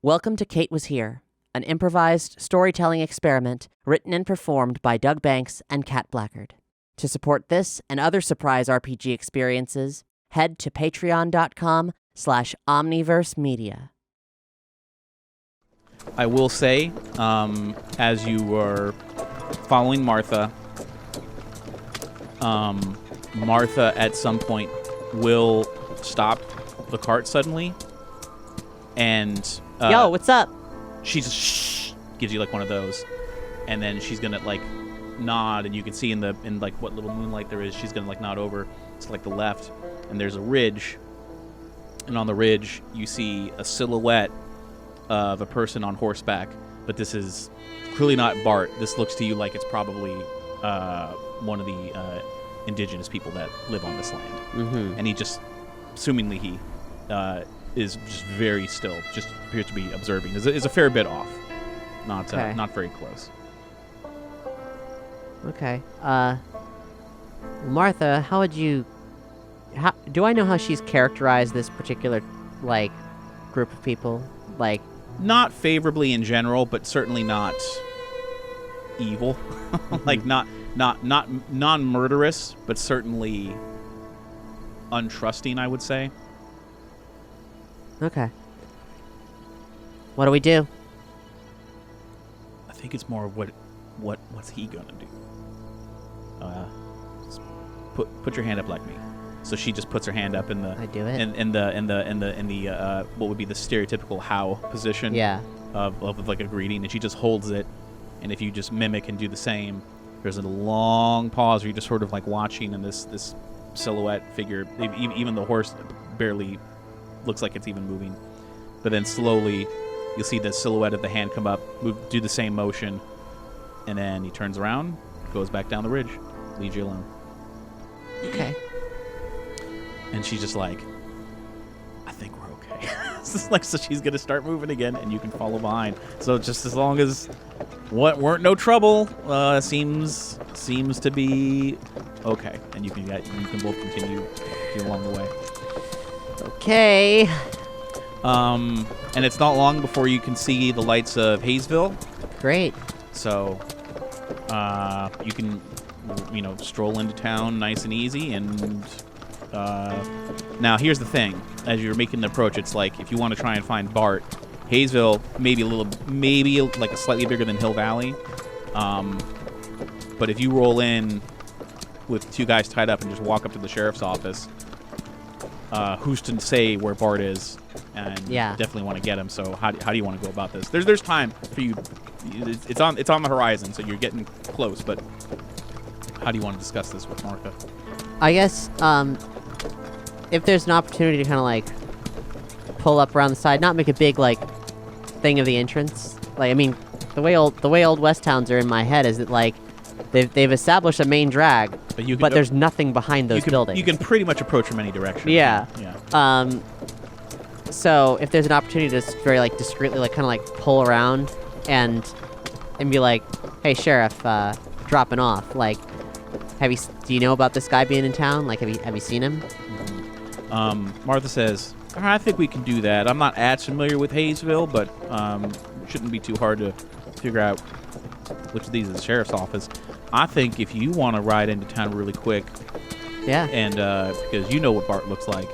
Welcome to Kate Was Here, an improvised storytelling experiment written and performed by Doug Banks and Kat Blackard. To support this and other surprise RPG experiences, head to patreon.com/omniversemedia. I will say, as you are following Martha, Martha at some point will stop the cart suddenly, and Yo, what's up? She just shh, gives you like one of those, and then she's gonna like nod, and you can see in like what little moonlight there is, she's gonna like nod over to like the left, and there's a ridge, and on the ridge you see a silhouette of a person on horseback, but this is clearly not Bart. This looks to you like it's probably one of the indigenous people that live on this land. Mm-hmm. And he just, assumingly he is just very still, just appears to be observing. Is a fair bit off, not very close. Okay. Martha, how do I know how she's characterized this particular, like, group of people? Like, not favorably in general, but certainly not evil. Like, not non-murderous, but certainly untrusting, I would say. Okay. What do we do? I think it's more of what's he gonna do? Just put your hand up like me. So she just puts her hand up in the. I do it. In the what would be the stereotypical how position. Yeah. Of like a greeting, and she just holds it, and if you just mimic and do the same, there's a long pause where you're just sort of like watching, and this silhouette figure, even the horse barely looks like it's even moving, but then slowly you'll see the silhouette of the hand come up, do the same motion, and then he turns around, goes back down the ridge, leaves you alone. Okay. And she's just like, I think we're okay. So she's gonna start moving again, and you can follow behind. So just as long as weren't no trouble, seems to be okay, and you can both continue along the way. Okay. And it's not long before you can see the lights of Hayesville. Great. So, you can, stroll into town nice and easy. And now here's the thing: as you're making the approach, it's like if you want to try and find Bart, Hayesville maybe like a slightly bigger than Hill Valley. But if you roll in with two guys tied up and just walk up to the sheriff's office, who's to say where Bart is? And definitely want to get him. So how do you want to go about this? There's time for you. It's on the horizon, so you're getting close. But how do you want to discuss this with Martha? I guess if there's an opportunity to kind of like pull up around the side, not make a big like thing of the entrance. Like, I mean, the way old West towns are in my head is that like they've established a main drag, but there's nothing behind those buildings. You can pretty much approach from any direction. Yeah. So if there's an opportunity to just very like discreetly like kind of like pull around and be like, hey sheriff, dropping off. Like, do you know about this guy being in town? Like, have you seen him? Martha says, I think we can do that. I'm not as familiar with Hayesville, but it shouldn't be too hard to figure out which of these is the sheriff's office. I think if you want to ride into town really quick, and because you know what Bart looks like,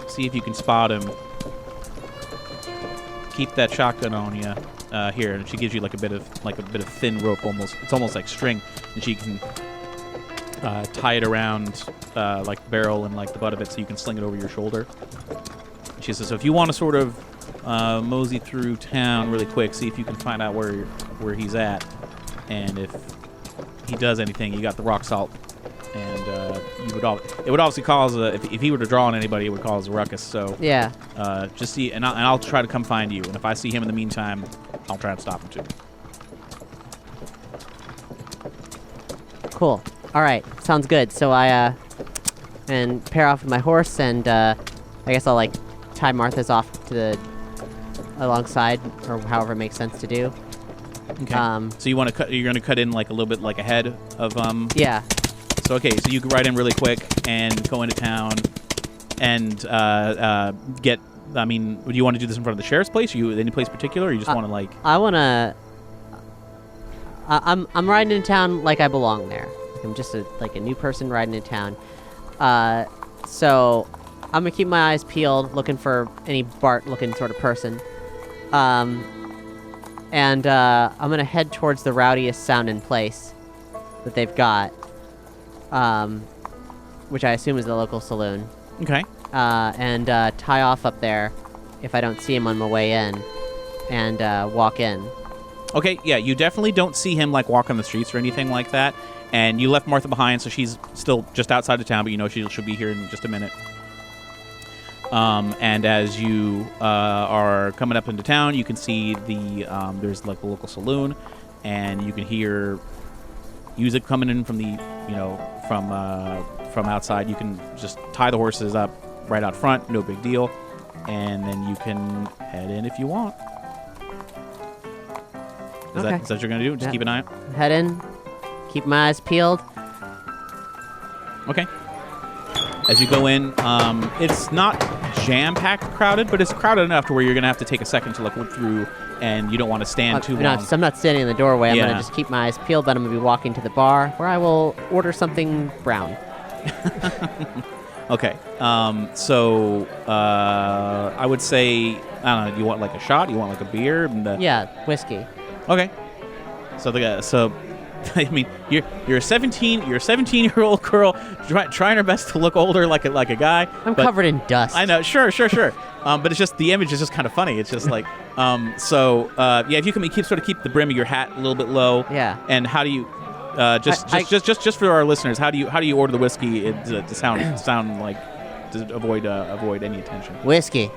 see if you can spot him. Keep that shotgun on you here, and she gives you like a bit of thin rope, almost. It's almost like string, and she can tie it around like the barrel and like the butt of it, so you can sling it over your shoulder. She says, so if you want to sort of mosey through town really quick, see if you can find out where he's at, and if he does anything, you got the rock salt, and it would obviously cause if he were to draw on anybody, it would cause a ruckus. So just see, and I'll try to come find you, and if I see him in the meantime, I'll try and stop him too. Cool. All right, sounds good. So I and pair off with my horse, and I guess I'll like tie Martha's off to alongside, or however it makes sense to do. Okay. So you're gonna cut in like a little bit like ahead of Yeah. So okay, so you can ride in really quick and go into town and get I mean, do you want to do this in front of the sheriff's place? Or any place particular, or you just want to like? I wanna. I'm riding in town like I belong there. I'm just a new person riding in town. So I'm gonna keep my eyes peeled, looking for any Bart-looking sort of person. And I'm gonna head towards the rowdiest sounding place that they've got, which I assume is the local saloon. Okay. And tie off up there if I don't see him on my way in, and walk in. Okay, yeah, you definitely don't see him like walk on the streets or anything like that. And you left Martha behind, so she's still just outside of town, but you know she'll be here in just a minute. And as you are coming up into town, you can see there's like the local saloon, and you can hear music coming in from from outside. You can just tie the horses up right out front, no big deal, and then you can head in if you want. Is that what you're gonna do? Just keep an eye out? Head in, keep my eyes peeled. Okay. As you go in, it's not jam-packed crowded, but it's crowded enough to where you're gonna have to take a second to look through, and you don't want to stand too long. I'm not standing in the doorway. I'm gonna just keep my eyes peeled, but I'm gonna be walking to the bar where I will order something brown. Okay. So I would say, I don't know. Do you want like a shot? You want like a beer? Yeah, whiskey. Okay. So I mean, you're a 17-year-old girl trying her best to look older like a guy. I'm covered in dust. I know. Sure. But it's just the image is just kind of funny. It's just like if you can keep the brim of your hat a little bit low. Yeah. And how do you just for our listeners, how do you order the whiskey to sound like to avoid any attention? Whiskey.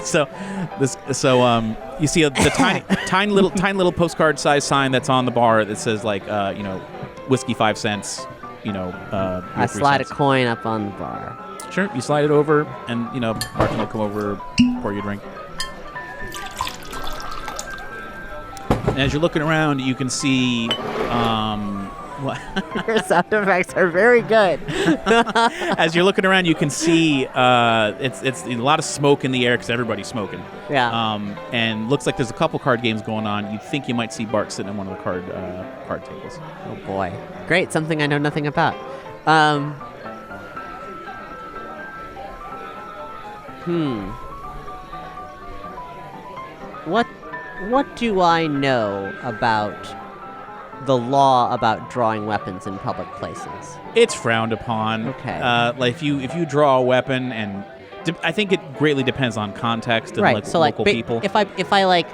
So you see the tiny little postcard size sign that's on the bar that says like whiskey 5 cents. I slide a coin up on the bar. Sure, you slide it over, and Martin will come over, pour you a drink. And as you're looking around, you can see what? Your sound effects are very good. As you're looking around, you can see it's a lot of smoke in the air because everybody's smoking. Yeah. And looks like there's a couple card games going on. You'd think you might see Bart sitting at one of the card tables. Oh boy, great! Something I know nothing about. What do I know about the law about drawing weapons in public places? It's frowned upon. Okay. Like if you draw a weapon, and I think it greatly depends on context and right. So local people. If I like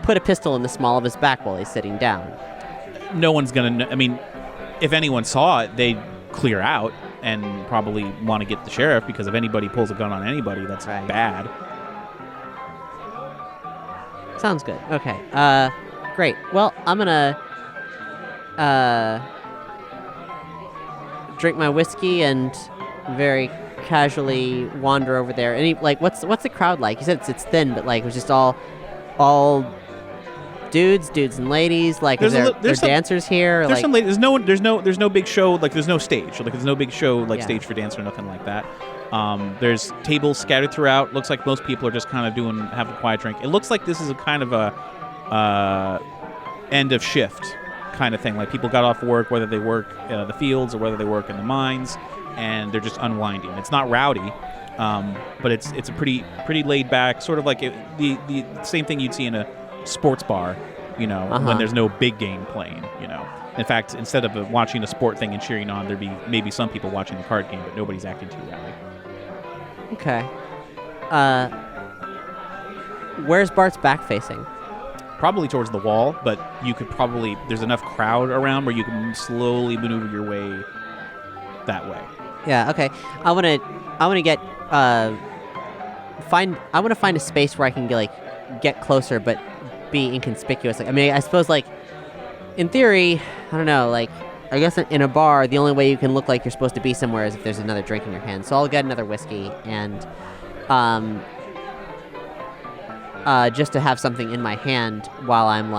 put a pistol in the small of his back while he's sitting down, no one's gonna know. I mean, if anyone saw it, they'd clear out and probably want to get the sheriff, because if anybody pulls a gun on anybody, that's bad. Sounds good. Okay. Great. Well, I'm gonna drink my whiskey and very casually wander over there. What's the crowd like? You said it's thin, but like it was just all dudes and ladies. Like, there's dancers here? There's some ladies. There's no big show. Like, there's no stage. Like, there's no big show stage for dance or nothing like that. There's tables scattered throughout. Looks like most people are just kind of having a quiet drink. It looks like this is a kind of a end of shift kind of thing. Like, people got off work, whether they work the fields or whether they work in the mines, and they're just unwinding. It's not rowdy, but it's a pretty laid back, sort of like the same thing you'd see in a sports bar, when there's no big game playing, In fact, instead of watching a sport thing and cheering on, there'd be maybe some people watching the card game, but nobody's acting too rowdy. Okay. Where's Bart's back facing? Probably towards the wall, but there's enough crowd around where you can slowly maneuver your way that way. Yeah, okay. I want to find a space where I can get closer but be inconspicuous. I suppose in theory, I don't know, I guess in a bar, the only way you can look like you're supposed to be somewhere is if there's another drink in your hand. So I'll get another whiskey and just to have something in my hand while I'm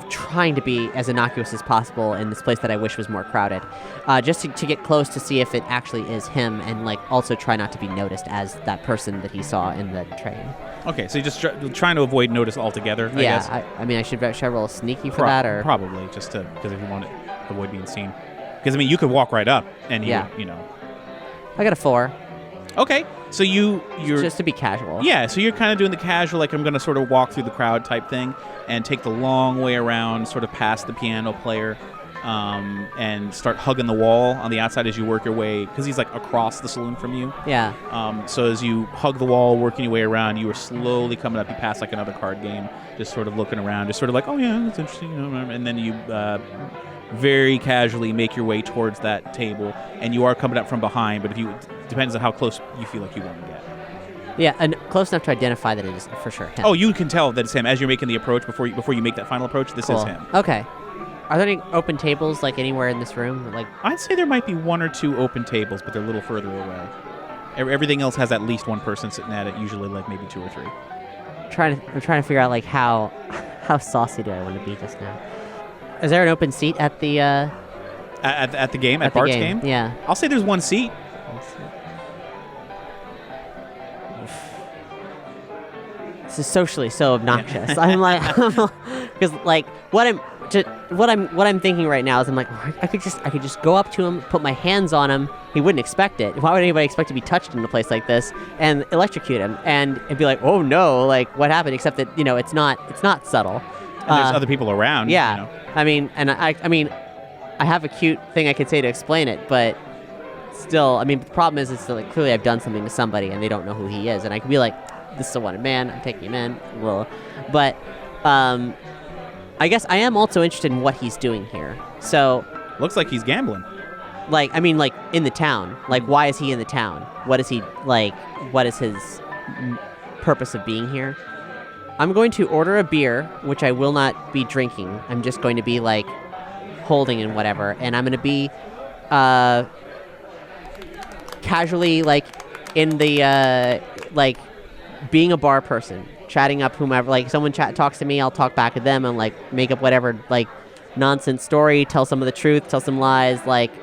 trying to be as innocuous as possible in this place that I wish was more crowded, just to get close to see if it actually is him, and like also try not to be noticed as that person that he saw in the train. Okay, so you're just trying to avoid notice altogether, I guess? I mean, should I roll a sneaky for that, or probably just because if you want to avoid being seen, because I mean you could walk right up and he would, you know. I got a 4. Okay, so you're just to be casual. Yeah, so you're kind of doing the casual, like I'm going to sort of walk through the crowd type thing, and take the long way around, sort of past the piano player, and start hugging the wall on the outside as you work your way, because he's like across the saloon from you. Yeah. So as you hug the wall, working your way around, you are slowly coming up. You pass like another card game, just sort of looking around, just sort of like, oh yeah, that's interesting, you know, and then you very casually make your way towards that table, and you are coming up from behind, but depends on how close you feel like you want to get. Yeah, and close enough to identify that it is for sure him. Oh, you can tell that it's him as you're making the approach before you make that final approach. This is him. Okay. Are there any open tables like anywhere in this room? Like, I'd say there might be 1 or 2 open tables, but they're a little further away. Everything else has at least one person sitting at it, usually like maybe 2 or 3. I'm trying to figure out like how saucy do I want to be just now. Is there an open seat at the at the game, at Bart's game? Yeah. I'll say there's 1 seat. This is socially so obnoxious. Yeah. I'm like, because like what I'm thinking right now is I'm like, I could just go up to him, put my hands on him. He wouldn't expect it. Why would anybody expect to be touched in a place like this? And electrocute him, and it'd be like, oh no, like what happened? Except that it's not subtle. And there's other people around. Yeah. You know. I mean, and I mean, I have a cute thing I could say to explain it, but still, I mean, the problem is it's like clearly I've done something to somebody and they don't know who he is, and I could be like, this is a wanted man, I'm taking him in. Well, but I guess I am also interested in what he's doing here. So looks like he's gambling. Like, I mean, like in the town. Like, why is he in the town? What is he like? What is his purpose of being here? I'm going to order a beer, which I will not be drinking. I'm just going to be like holding and whatever, and I'm going to be casually like in the like being a bar person, chatting up whomever. Like someone talks to me, I'll talk back to them and like make up whatever like nonsense story, tell some of the truth, tell some lies, like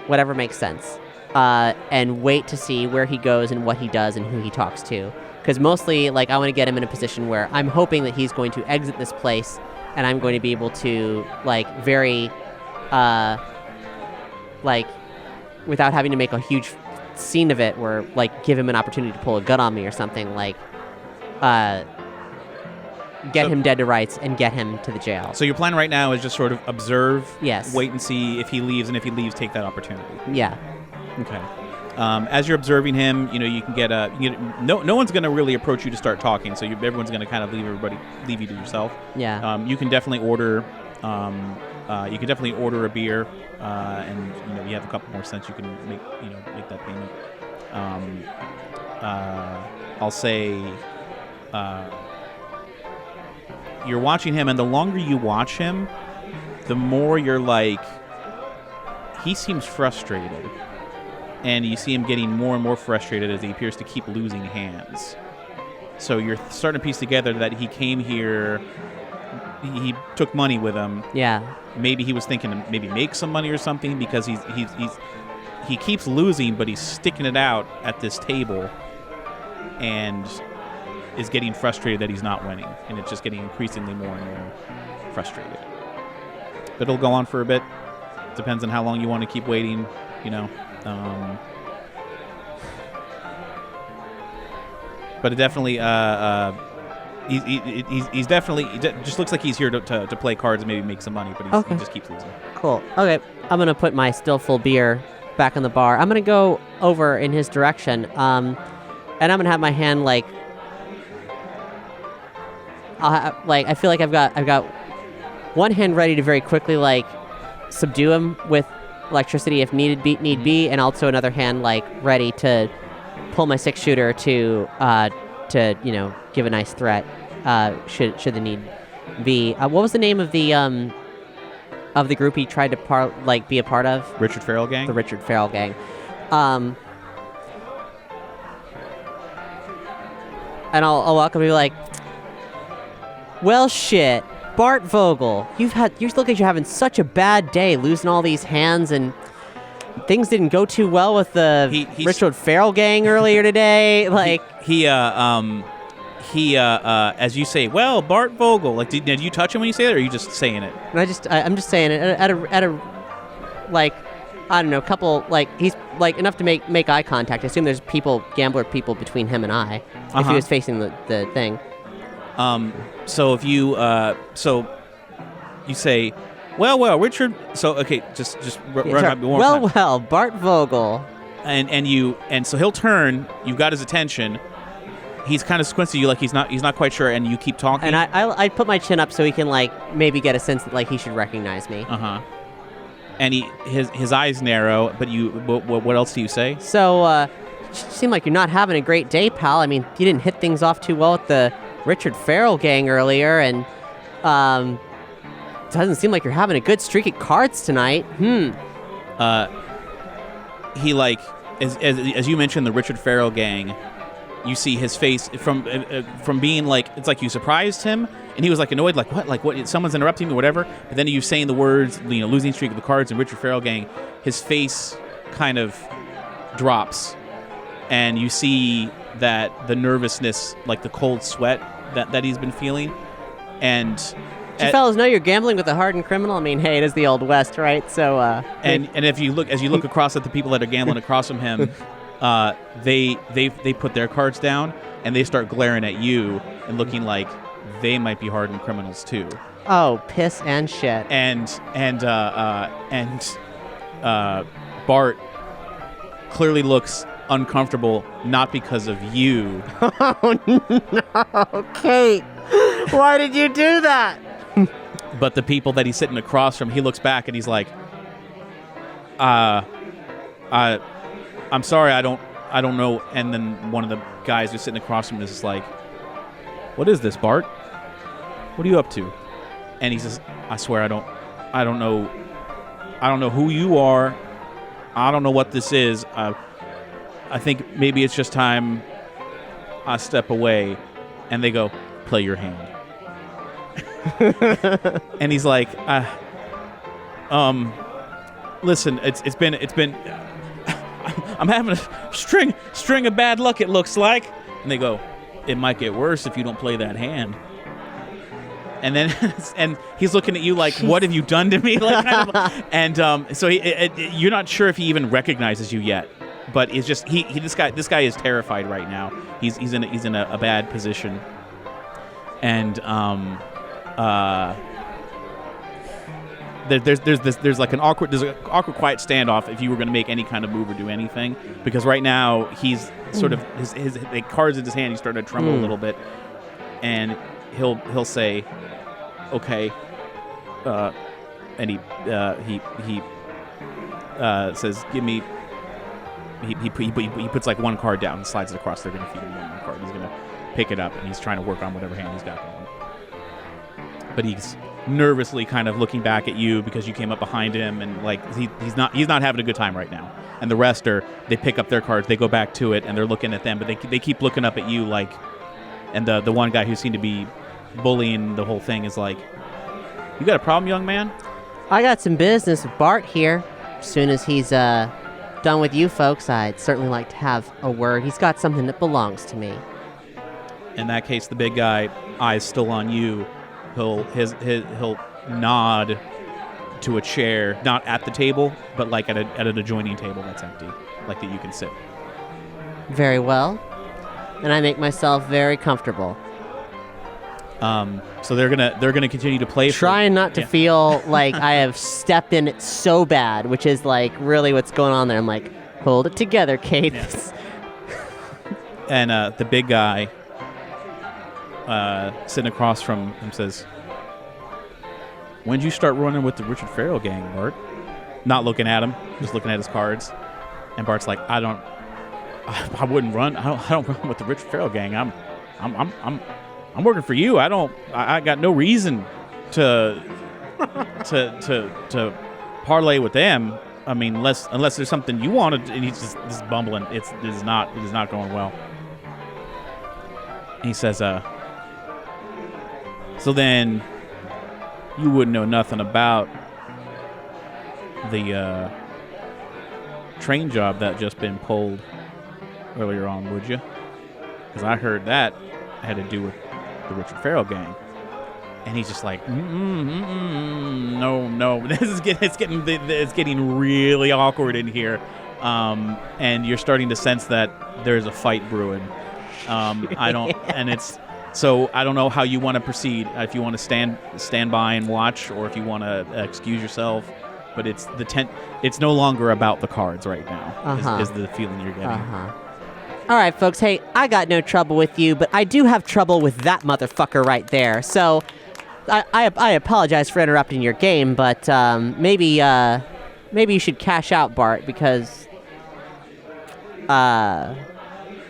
whatever makes sense, and wait to see where he goes and what he does and who he talks to. Because mostly, like, I want to get him in a position where I'm hoping that he's going to exit this place, and I'm going to be able to, like, very, like, without having to make a huge scene of it, where, like, give him an opportunity to pull a gun on me or something, like, get him dead to rights and get him to the jail. So your plan right now is just sort of observe, yes, wait and see if he leaves, and if he leaves, take that opportunity. Yeah. Okay. As you're observing him, you can get no one's going to really approach you to start talking, so everyone's going to kind of leave you to yourself. Yeah. You can definitely order a beer, and you have a couple more cents. You can make that payment. I'll say you're watching him, and the longer you watch him, the more you're like, he seems frustrated. And you see him getting more and more frustrated as he appears to keep losing hands. So you're starting to piece together that he came here, he took money with him. Yeah. Maybe he was thinking to maybe make some money or something, because he keeps losing, but he's sticking it out at this table and is getting frustrated that he's not winning. And it's just getting increasingly more and more frustrated. But it'll go on for a bit. Depends on how long you want to keep waiting, but it definitely, he's definitely, it just looks like he's here to play cards and maybe make some money, but he just keeps losing. Cool. Okay, I'm gonna put my still full beer back on the bar. I'm gonna go over in his direction, and I'm gonna have my hand like, I feel like I've got one hand ready to very quickly like subdue him with electricity if need be, and also another hand like ready to pull my 6-shooter to give a nice threat should the need be. What was the name of the group he tried to be a part of? Richard Farrell Gang. The Richard Farrell Gang. And I'll walk up and be like, well, shit, Bart Vogel, you look like you're having such a bad day, losing all these hands, and things didn't go too well with the Richard Farrell gang earlier today. Like as you say, well, Bart Vogel. Like, did you touch him when you say that, or are you just saying it? I'm just saying it at a like, I don't know, couple, like, he's like enough to make eye contact. I assume there's gambler people between him and I, if he was facing the thing. So if you you say, well, Richard. So okay, just run up one more time. Well, Bart Vogel. And so he'll turn. You've got his attention. He's kind of squints at you like he's not quite sure, and you keep talking. And I put my chin up so he can like maybe get a sense that like he should recognize me. And his eyes narrow, but what else do you say? So, you seem like you're not having a great day, pal. I mean, you didn't hit things off too well with the Richard Farrell gang earlier, and it doesn't seem like you're having a good streak at cards tonight. He like as you mentioned the Richard Farrell gang, you see his face from being like, it's like you surprised him, and he was like annoyed, like what, someone's interrupting me or whatever. But then you saying the words, losing streak of the cards and Richard Farrell gang, his face kind of drops, and you see that the nervousness, like the cold sweat that he's been feeling. And do you fellas know you're gambling with a hardened criminal? I mean, hey, it is the Old West, right? So and if you look across at the people that are gambling across from him, they put their cards down and they start glaring at you and looking like they might be hardened criminals too. Oh, piss and shit. And Bart clearly looks uncomfortable, not because of you. Oh no, Kate! Why did you do that? But the people that he's sitting across from, he looks back and he's like, I'm sorry, I don't know. And then one of the guys who's sitting across from him is just like, what is this, Bart? What are you up to? And he says, I swear I don't know who you are. I don't know what this is. I think maybe it's just time I step away. And they go, play your hand. And he's like, listen, it's been I'm having a string of bad luck, it looks like. And they go, it might get worse if you don't play that hand. And then and he's looking at you like, what have you done to me? Like, kind of, and so you're not sure if he even recognizes you yet. But it's just this guy is terrified right now. He's in a bad position. And there's like an awkward quiet standoff if you were going to make any kind of move or do anything, because right now he's sort of his cards in his hand, he's starting to tremble a little bit, and he'll say, okay, and he says, give me. He puts like one card down and slides it across. They're going to feed him one card. He's going to pick it up, and he's trying to work on whatever hand he's got going. But he's nervously kind of looking back at you because you came up behind him, and like he's not having a good time right now. And the rest they pick up their cards, they go back to it, and they're looking at them, but they keep looking up at you like. And the one guy who seemed to be bullying the whole thing is like, you got a problem, young man? I got some business with Bart here. As soon as he's done with you folks, I'd certainly like to have a word. He's got something that belongs to me. In that case, the big guy, eyes still on you, he'll nod to a chair, not at the table, but like at an adjoining table that's empty, like that you can sit. Very well. And I make myself very comfortable. So they're gonna continue to play. Trying not to feel like I have stepped in it so bad, which is like really what's going on there. I'm like, hold it together, Kate. Yeah. And the big guy sitting across from him says, when did you start running with the Richard Farrell gang, Bart? Not looking at him, just looking at his cards. And Bart's like, I wouldn't run. I don't run with the Richard Farrell gang. I'm working for you. I got no reason to parlay with them. I mean, unless there's something you wanted. And he's just bumbling. It is not going well. And he says, so then you wouldn't know nothing about the train job that just been pulled earlier on, would you? Because I heard that had to do with the Richard Farrell gang. And he's just like, no, it's getting really awkward in here, and you're starting to sense that there's a fight brewing. I don't know how you want to proceed. If you want to stand by and watch, or if you want to excuse yourself. But it's no longer about the cards right now. Is the feeling you're getting. All right, folks. Hey, I got no trouble with you, but I do have trouble with that motherfucker right there. So. I apologize for interrupting your game, but maybe you should cash out, Bart, because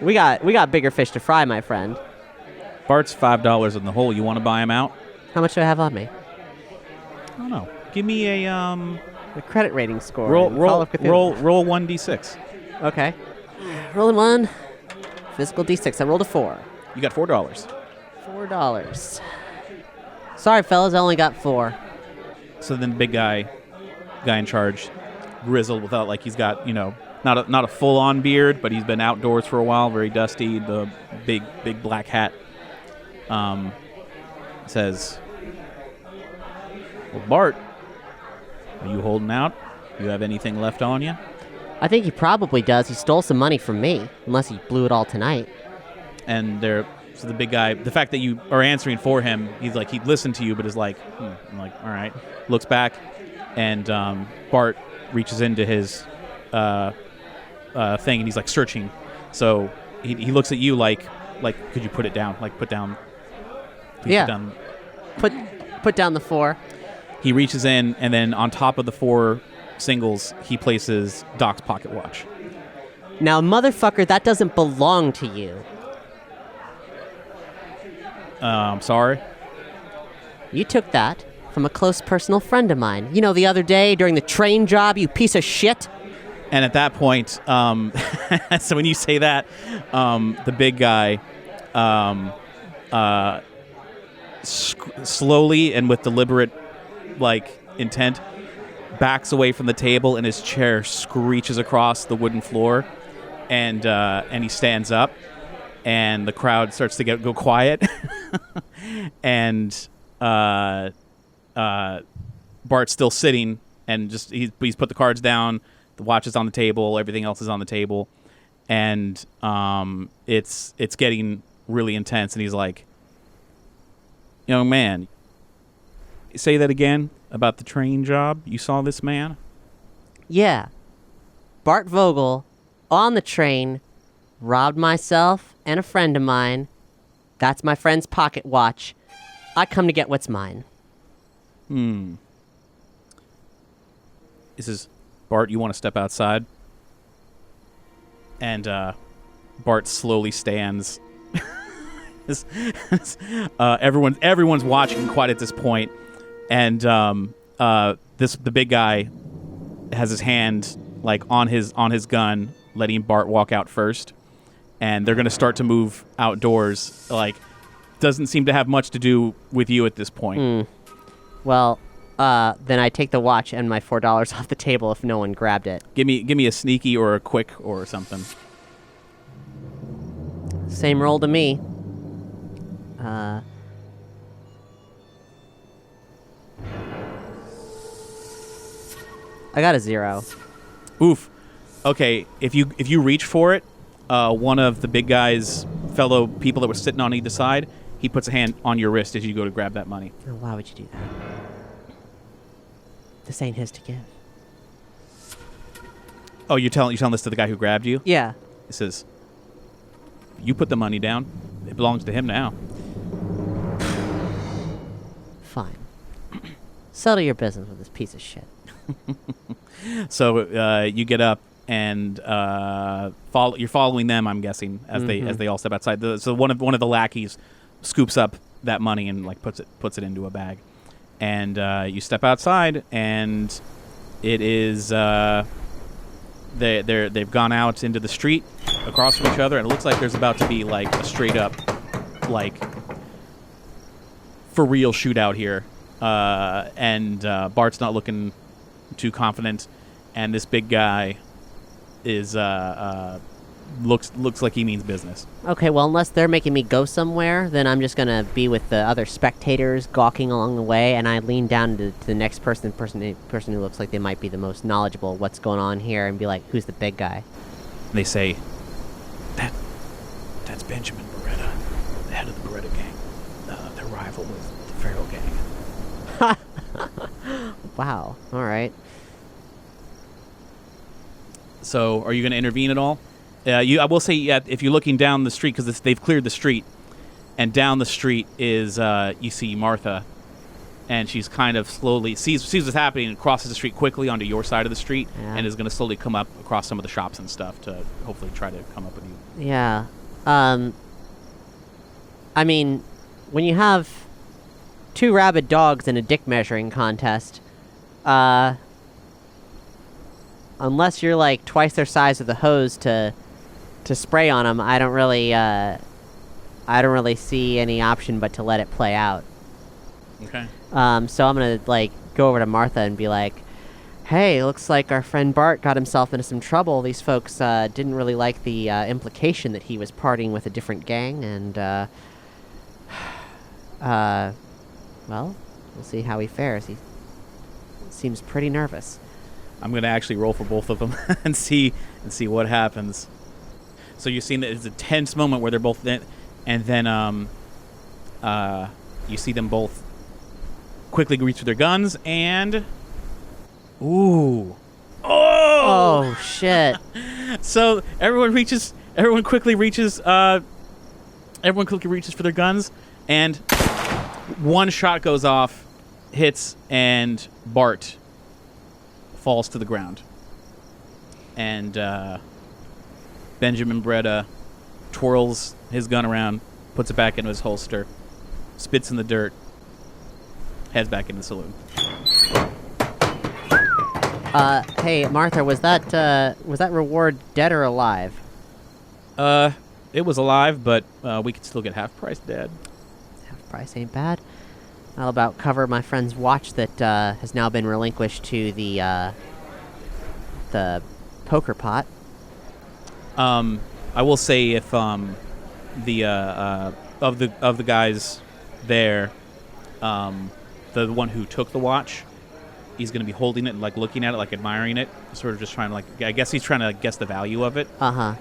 we got bigger fish to fry, my friend. Bart's $5 in the hole. You want to buy him out? How much do I have on me? I don't know. Give me a the credit rating score. Roll 1d6. Okay. Rolling 1. Physical d6. I rolled a 4. You got $4. $4. Sorry, fellas, I only got 4. So then the big guy in charge, grizzled without, like, he's got, not a full-on beard, but he's been outdoors for a while, very dusty, the big black hat, says, well, Bart, are you holding out? You have anything left on you? I think he probably does. He stole some money from me, unless he blew it all tonight. And so the big guy, the fact that you are answering for him, he's like, he listened to you, but is like, I'm like, all right. Looks back, and Bart reaches into his thing, and he's like searching. So he looks at you like, could you put it down? Like, put down. Put down the 4. He reaches in, and then on top of the 4 singles, he places Doc's pocket watch. Now, motherfucker, that doesn't belong to you. I'm sorry. You took that from a close personal friend of mine. You know, the other day during the train job, you piece of shit. And at that point, so when you say that, the big guy slowly and with deliberate, intent, backs away from the table, and his chair screeches across the wooden floor, and he stands up. And the crowd starts to go quiet, and Bart's still sitting, and just he's put the cards down, the watch is on the table, everything else is on the table, and it's getting really intense. And he's like, "Young man, say that again about the train job. You saw this man?" Yeah, Bart Vogel on the train. Robbed myself and a friend of mine. That's my friend's pocket watch. I come to get what's mine. This is Bart, you want to step outside? And Bart slowly stands. Everyone's watching quite at this point, and the big guy has his hand on his gun, letting Bart walk out first. And they're going to start to move outdoors. Doesn't seem to have much to do with you at this point. Well, then I take the watch and my $4 off the table if no one grabbed it. Give me a sneaky or a quick or something. Same roll to me. I got a 0. Oof. Okay, if you reach for it, one of the big guy's fellow people that were sitting on either side, he puts a hand on your wrist as you go to grab that money. Oh, why would you do that? This ain't his to give. Oh, you're telling this to the guy who grabbed you? Yeah. He says, "You put the money down. It belongs to him now." Fine. Settle your business with this piece of shit. So you get up and you're following them, I'm guessing, as they all step outside. So one of the lackeys scoops up that money and puts it into a bag, and you step outside, and it is they've gone out into the street across from each other, and it looks like there's about to be a straight up for real shootout here. and Bart's not looking too confident, and this big guy is looks like he means business. Okay, well, unless they're making me go somewhere, then I'm just gonna be with the other spectators gawking along the way, and I lean down to the next person who looks like they might be the most knowledgeable what's going on here, and be like, who's the big guy? They say, that's Benjamin Beretta, the head of the Beretta gang. Their rival with the Pharaoh gang. Wow, alright. So, are you going to intervene at all? I will say, if you're looking down the street, because they've cleared the street, and down the street is, you see Martha, and she's kind of slowly, sees what's happening, and crosses the street quickly onto your side of the street, and is going to slowly come up across some of the shops and stuff to hopefully try to come up with you. Yeah. I mean, when you have 2 rabid dogs in a dick measuring contest, unless you're like twice their size with a hose to spray on them, I don't really see any option but to let it play out. Okay. So I'm gonna like go over to Martha and be like, "Hey, looks like our friend Bart got himself into some trouble. These folks didn't really like the implication that he was partying with a different gang, and well, we'll see how he fares. He seems pretty nervous." I'm going to actually roll for both of them and see what happens. So you're seeing that it's a tense moment where they're both in, and then you see them both quickly reach for their guns, and ooh. Oh shit. So everyone quickly reaches for their guns, and one shot goes off, hits, and Bart falls to the ground. And Benjamin Beretta twirls his gun around, puts it back into his holster, spits in the dirt, heads back in the saloon. Hey Martha, was that reward dead or alive? It was alive, but we could still get half price dead. Half price ain't bad. I'll about cover my friend's watch that has now been relinquished to the poker pot. I will say if of the guys there, the one who took the watch, he's going to be holding it and like looking at it, like admiring it, sort of just trying to like, I guess he's trying to guess the value of it. Uh-huh.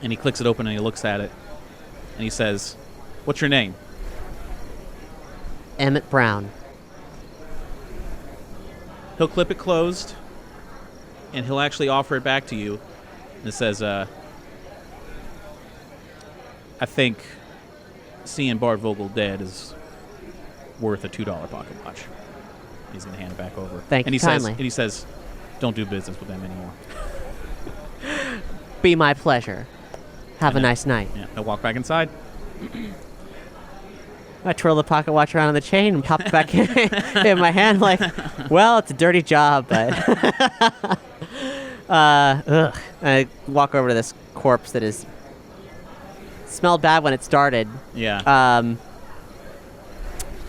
And he clicks it open and he looks at it, and he says, "What's your name?" Emmett Brown. He'll clip it closed, and he'll actually offer it back to you. And it says, I think seeing Bart Vogel dead is worth a $2 pocket watch. He's going to hand it back over. Thank you kindly. And he says, don't do business with them anymore. Be my pleasure. Have a nice night. Yeah, he'll walk back inside. I twirl the pocket watch around on the chain and pop it back in my hand like, well, it's a dirty job, but... ugh. I walk over to this corpse that is... smelled bad when it started. Yeah.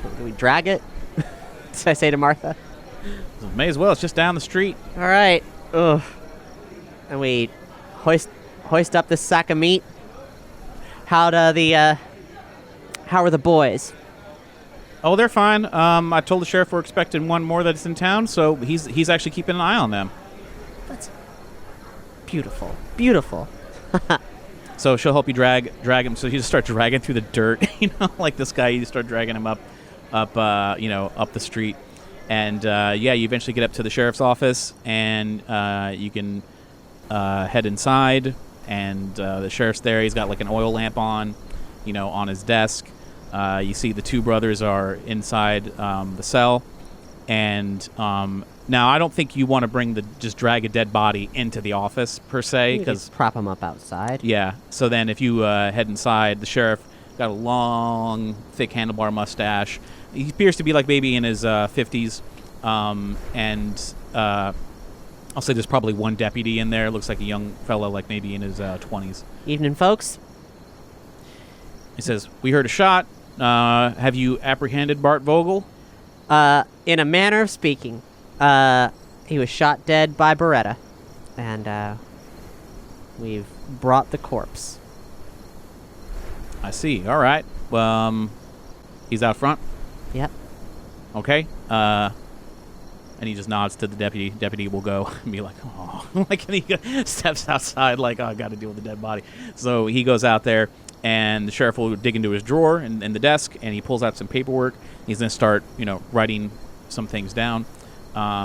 Do we drag it? Did I say to Martha? May as well. It's just down the street. All right. Ugh. And we hoist up this sack of meat. How are the boys? Oh, they're fine. I told the sheriff we're expecting one more that's in town, so he's actually keeping an eye on them. That's beautiful. Beautiful. So she'll help you drag him. So you just start dragging through the dirt, like this guy. You start dragging him up the street, and you eventually get up to the sheriff's office, and you can head inside, and the sheriff's there. He's got like an oil lamp on his desk. You see the two brothers are inside the cell, and now I don't think you want to just drag a dead body into the office per se, because prop him up outside. Yeah. So then if you head inside, the sheriff got a long, thick handlebar mustache. He appears to be like maybe in his 50s, and I'll say there's probably one deputy in there. Looks like a young fellow, like maybe in his 20s. Evening, folks. He says, "We heard a shot. Have you apprehended Bart Vogel?" In a manner of speaking, he was shot dead by Beretta, and we've brought the corpse. I see. All right. He's out front. Yep. Okay. And he just nods to the deputy. Deputy will go and be like, oh, like, and he steps outside like, oh, I got to deal with the dead body. So he goes out there, and the sheriff will dig into his drawer in the desk, and he pulls out some paperwork. He's going to start, writing some things down.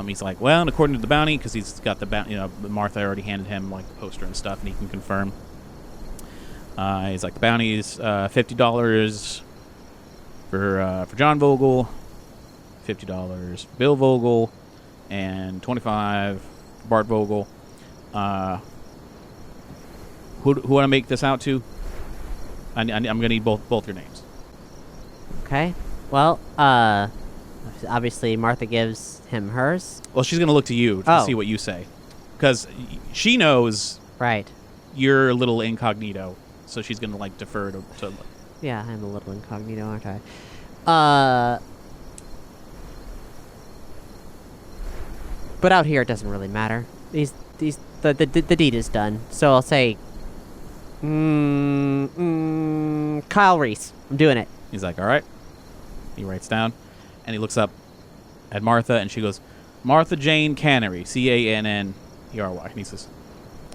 He's like, well, and according to the bounty, because he's got the bounty, Martha already handed him like the poster and stuff, and he can confirm. He's like, the bounty is $50 for John Vogel, $50 for Bill Vogel, and $25 for Bart Vogel. Who do I make this out to? I'm gonna need both your names. Okay. Well, obviously Martha gives him hers. Well, she's gonna look to you to see what you say, because she knows Right. you're a little incognito, so she's gonna like defer to. Yeah, I'm a little incognito, aren't I? But out here, it doesn't really matter. The deed is done. So I'll say, Kyle Reese. I'm doing it. He's like, all right. He writes down, and he looks up at Martha, and she goes, Martha Jane Cannery, Cannery. And he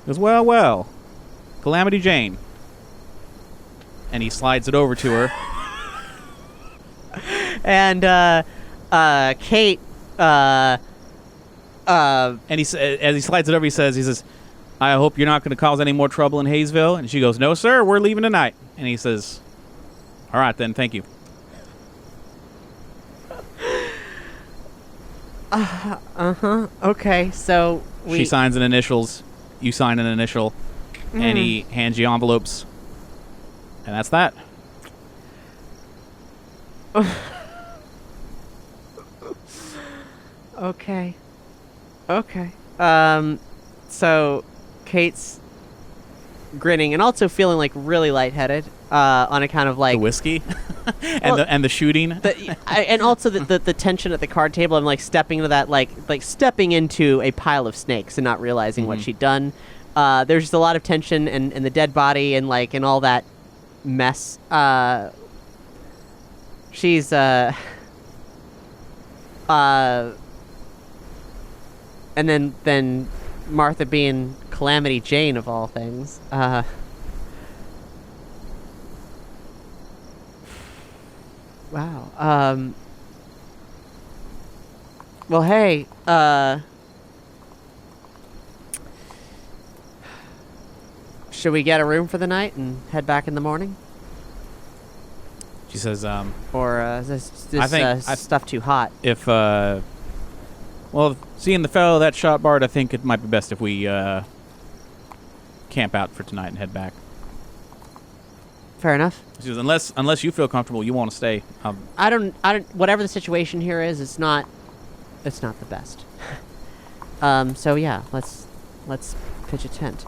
goes, well, Calamity Jane. And he slides it over to her. And Kate, and as he slides it over, he says, I hope you're not going to cause any more trouble in Hayesville. And she goes, no, sir, we're leaving tonight. And he says, all right, then, thank you. Okay, so she signs an initials. You sign an initial. And he hands you envelopes. And that's that. Okay. So Kate's grinning and also feeling like really lightheaded on account of like the whiskey and the shooting. And also the tension at the card table and like stepping into that like stepping into a pile of snakes and not realizing what she'd done. There's just a lot of tension and the dead body and like and all that mess. She's and then Martha being Calamity Jane of all things. Wow. Well, hey. Should we get a room for the night and head back in the morning? She says, or is this I think stuff too hot? If, well, seeing the fellow that shot Bart, I think it might be best if we camp out for tonight and head back. Fair enough. She says, unless you feel comfortable, you want to stay. I don't. Whatever the situation here is, it's not the best. So yeah, let's pitch a tent.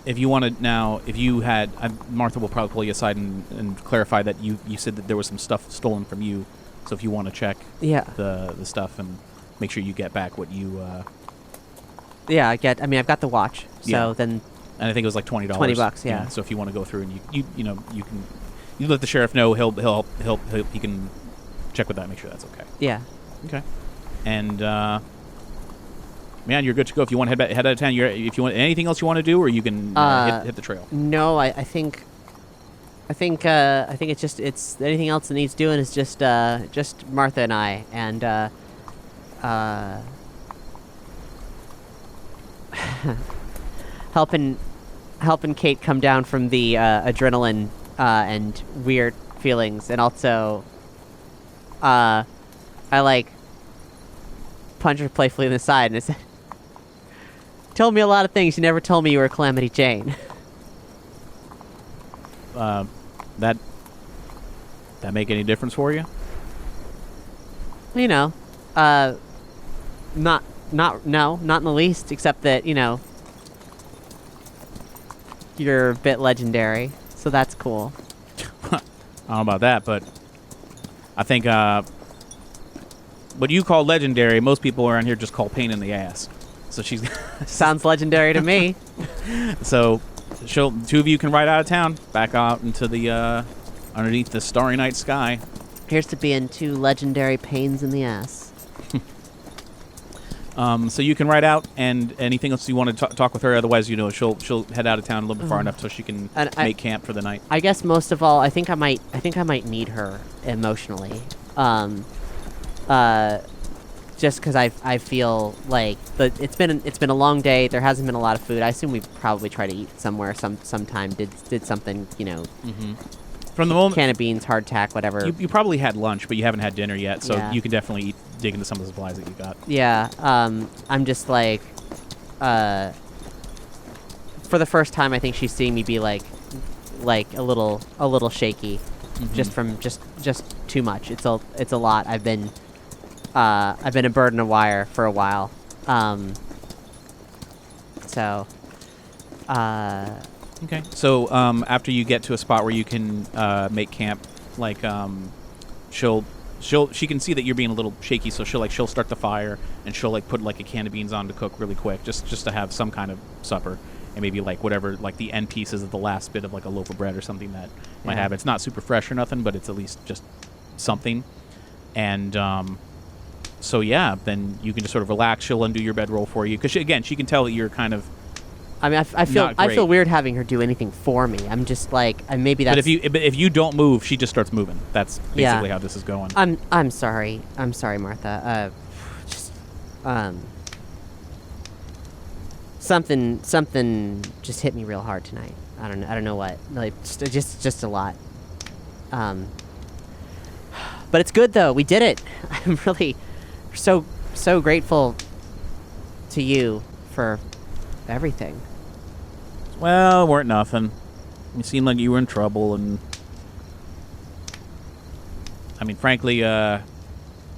If you want to now, if you had, Martha will probably pull you aside and clarify that you said that there was some stuff stolen from you. So if you want to check the stuff and make sure you get back what you... Yeah, I've got the watch. So then... And I think it was like $20. $20, yeah. So if you want to go through and you can... You let the sheriff know, he can check with that and make sure that's okay. Yeah. Okay. And, man, you're good to go. If you want to head out of town, if you want anything else you want to do, or you can hit the trail. No, I think it's anything else that needs doing is just Martha and I and helping Kate come down from the adrenaline and weird feelings, and also I like punch her playfully in the side and I said, "Told me a lot of things. You never told me you were Calamity Jane." That make any difference for you? Not in the least, except that, you're a bit legendary, so that's cool. I don't know about that, but I think what you call legendary, most people around here just call pain in the ass. So she's Sounds legendary to me. so two of you can ride out of town, back out into the underneath the starry night sky. Here's to being 2 legendary pains in the ass. So you can ride out, and anything else you want to talk with her. Otherwise, she'll head out of town a little bit far enough so she can make camp for the night. I guess most of all, I think I might need her emotionally. Just because I feel like it's been a long day. There hasn't been a lot of food. I assume we probably try to eat somewhere sometime. Did something, Mm-hmm. From the moment can of beans, hardtack, whatever. You probably had lunch, but you haven't had dinner yet, so Yeah. you can definitely dig into some of the supplies that you got. Yeah. I'm just like, for the first time, I think she's seeing me be like a little shaky, just from just too much. It's a lot. I've been a bird in a wire for a while. Okay. So after you get to a spot where you can make camp, like she can see that you're being a little shaky, so she'll start the fire and she'll put a can of beans on to cook really quick, just to have some kind of supper, and maybe whatever the end pieces of the last bit of a loaf of bread or something that might have. It's not super fresh or nothing, but it's at least just something. And so yeah, then you can just sort of relax. She'll undo your bedroll for you because she can tell that you're kind of. I mean, I feel weird having her do anything for me. I'm just maybe that's. But if you don't move, she just starts moving. That's basically how this is going. I'm sorry, Martha. Something just hit me real hard tonight. I don't know what. Just a lot. But it's good though. We did it. I'm really so grateful to you for everything. Well, it weren't nothing. You seemed like you were in trouble, and I mean, frankly,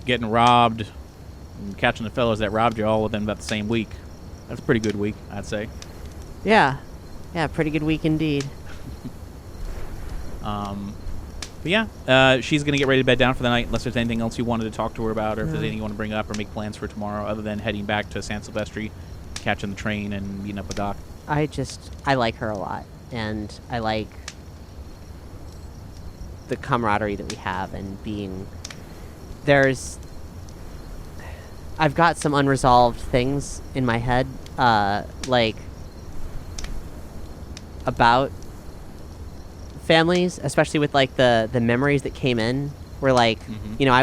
getting robbed and catching the fellows that robbed you all within about the same week. That's a pretty good week, I'd say. Yeah, pretty good week indeed. But yeah, she's gonna get ready to bed down for the night. Unless there's anything else you wanted to talk to her about, or if there's anything you want to bring up or make plans for tomorrow, other than heading back to San Silvestri, catching the train, and meeting up with Doc. I like her a lot, and I like the camaraderie that we have, and I've got some unresolved things in my head, about families, especially with the memories that came in, where I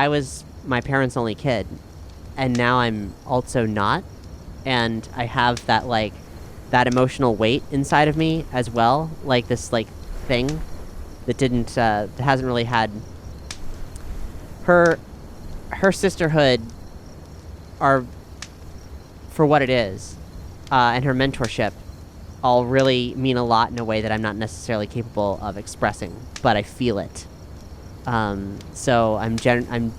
was my parents' only kid, and now I'm also not, and I have that emotional weight inside of me as well, this thing that hasn't really had her sisterhood are for what it is, and her mentorship all really mean a lot in a way that I'm not necessarily capable of expressing, but I feel it. So I'm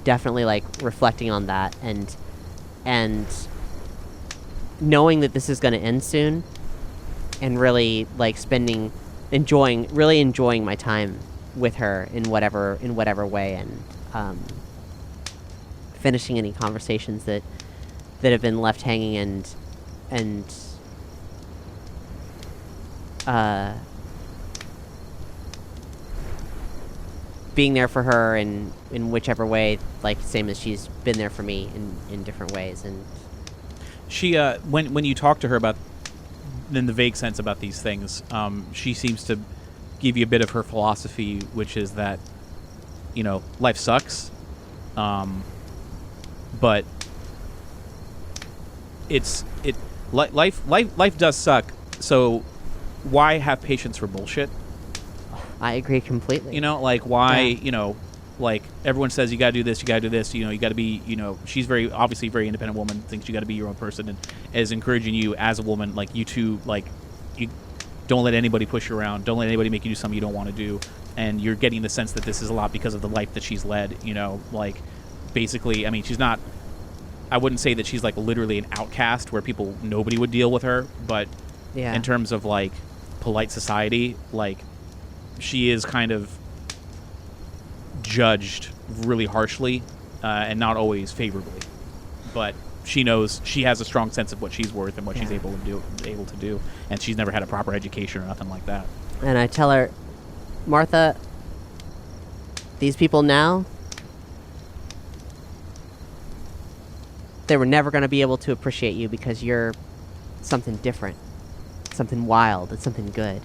definitely reflecting on that, and knowing that this is going to end soon, and really enjoying my time with her in whatever way, and finishing any conversations that have been left hanging, and being there for her in whichever way, same as she's been there for me in different ways. And she, when you talk to her about, in the vague sense about these things, she seems to give you a bit of her philosophy, which is that, life sucks, but life does suck. So why have patience for bullshit? I agree completely. Why, everyone says you gotta do this, you gotta be, she's obviously very independent woman, thinks you gotta be your own person, and is encouraging you as a woman, you two, you don't let anybody push you around, don't let anybody make you do something you don't want to do, and you're getting the sense that this is a lot because of the life that she's led, basically, I mean, she's not, I wouldn't say that she's literally an outcast where nobody would deal with her, but yeah, in terms of polite society, she is kind of judged really harshly and not always favorably. But she knows she has a strong sense of what she's worth and what she's able to do, and she's never had a proper education or nothing like that. And I tell her, Martha, these people now, they were never going to be able to appreciate you because you're something different, something wild, and something good.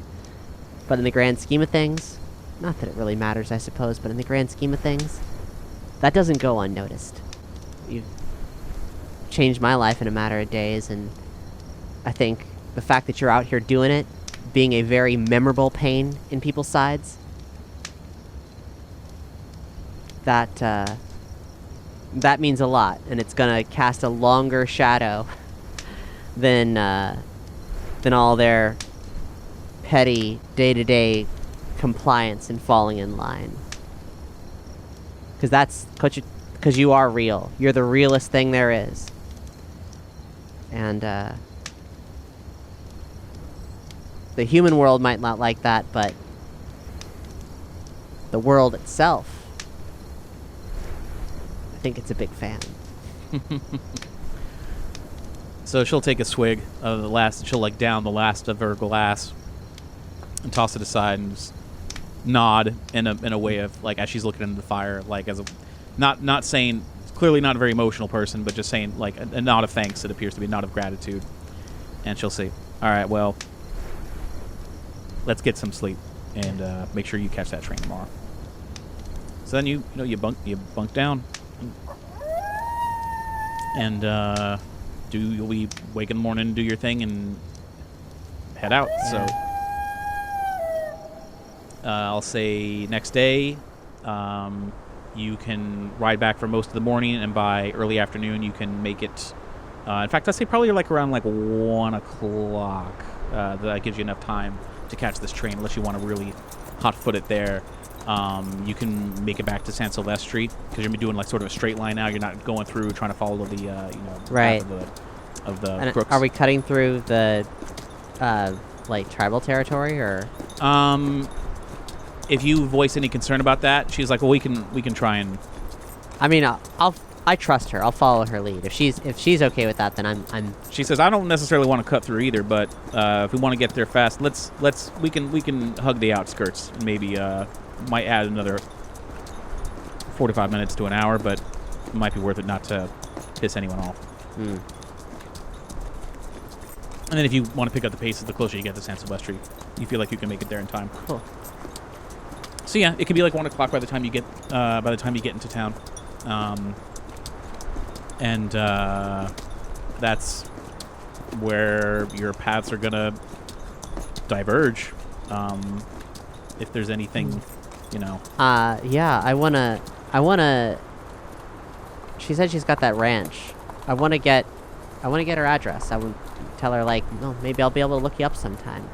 But in the grand scheme of things, not that it really matters, I suppose, but in the grand scheme of things, that doesn't go unnoticed. You've changed my life in a matter of days, and I think the fact that you're out here doing it, being a very memorable pain in people's sides, that means a lot, and it's gonna cast a longer shadow than all their petty day-to-day compliance and falling in line. Because you are real. You're the realest thing there is. And the human world might not like that, but the world itself, I think it's a big fan. So she'll take a swig of the last, she'll like down the last of her glass and toss it aside and just nod in a way of like as she's looking into the fire, like as a not saying, clearly not a very emotional person, but just saying like a nod of thanks. It appears to be a nod of gratitude. And she'll say, all right, well, let's get some sleep and make sure you catch that train tomorrow. So then you bunk down and you'll be wake in the morning, do your thing, and head out. Yeah. So I'll say next day, you can ride back for most of the morning, and by early afternoon you can make it. In fact, I'd say probably like around like 1 o'clock. That gives you enough time to catch this train, unless you want to really hot-foot it there. You can make it back to San Silvestri because you're gonna be doing like sort of a straight line now. You're not going through trying to follow the right path of the and crooks. are we cutting through the like tribal territory, or if you voice any concern about that, she's like, well, we can try and. I mean, I trust her. I'll follow her lead. If she's okay with that, then I'm. She says, I don't necessarily want to cut through either, but if we want to get there fast, we can hug the outskirts and maybe might add another 45 minutes to an hour, but it might be worth it not to piss anyone off. Mm. And then if you want to pick up the pace, the closer you get to San Silvestri, you feel like you can make it there in time. Cool. So yeah, it could be like 1 o'clock by the time you get into town, and that's where your paths are gonna diverge. If there's anything, Yeah, I wanna. She said she's got that ranch. I wanna get her address. I would tell her like, well, maybe I'll be able to look you up sometime.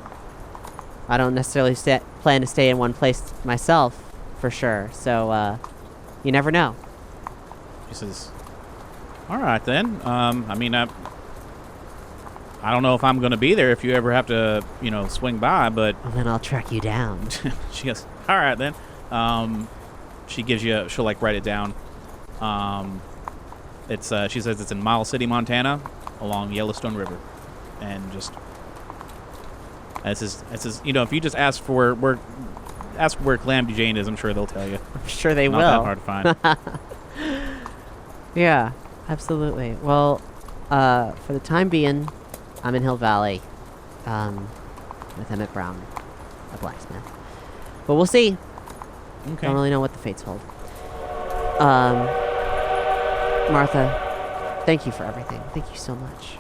I don't necessarily plan to stay in one place myself, for sure. So, you never know. She says, all right then. I mean, I don't know if I'm going to be there if you ever have to, swing by, but... Well, then I'll track you down. She goes, all right then. She'll like write it down. She says it's in Miles City, Montana, along Yellowstone River. And just... This is if you just ask where Calamity Jane is, I'm sure they'll tell you. I'm sure they will. Not that hard to find. Yeah, absolutely. Well, for the time being, I'm in Hill Valley, with Emmett Brown, a blacksmith. But we'll see. Okay. Don't really know what the fates hold. Martha, thank you for everything. Thank you so much.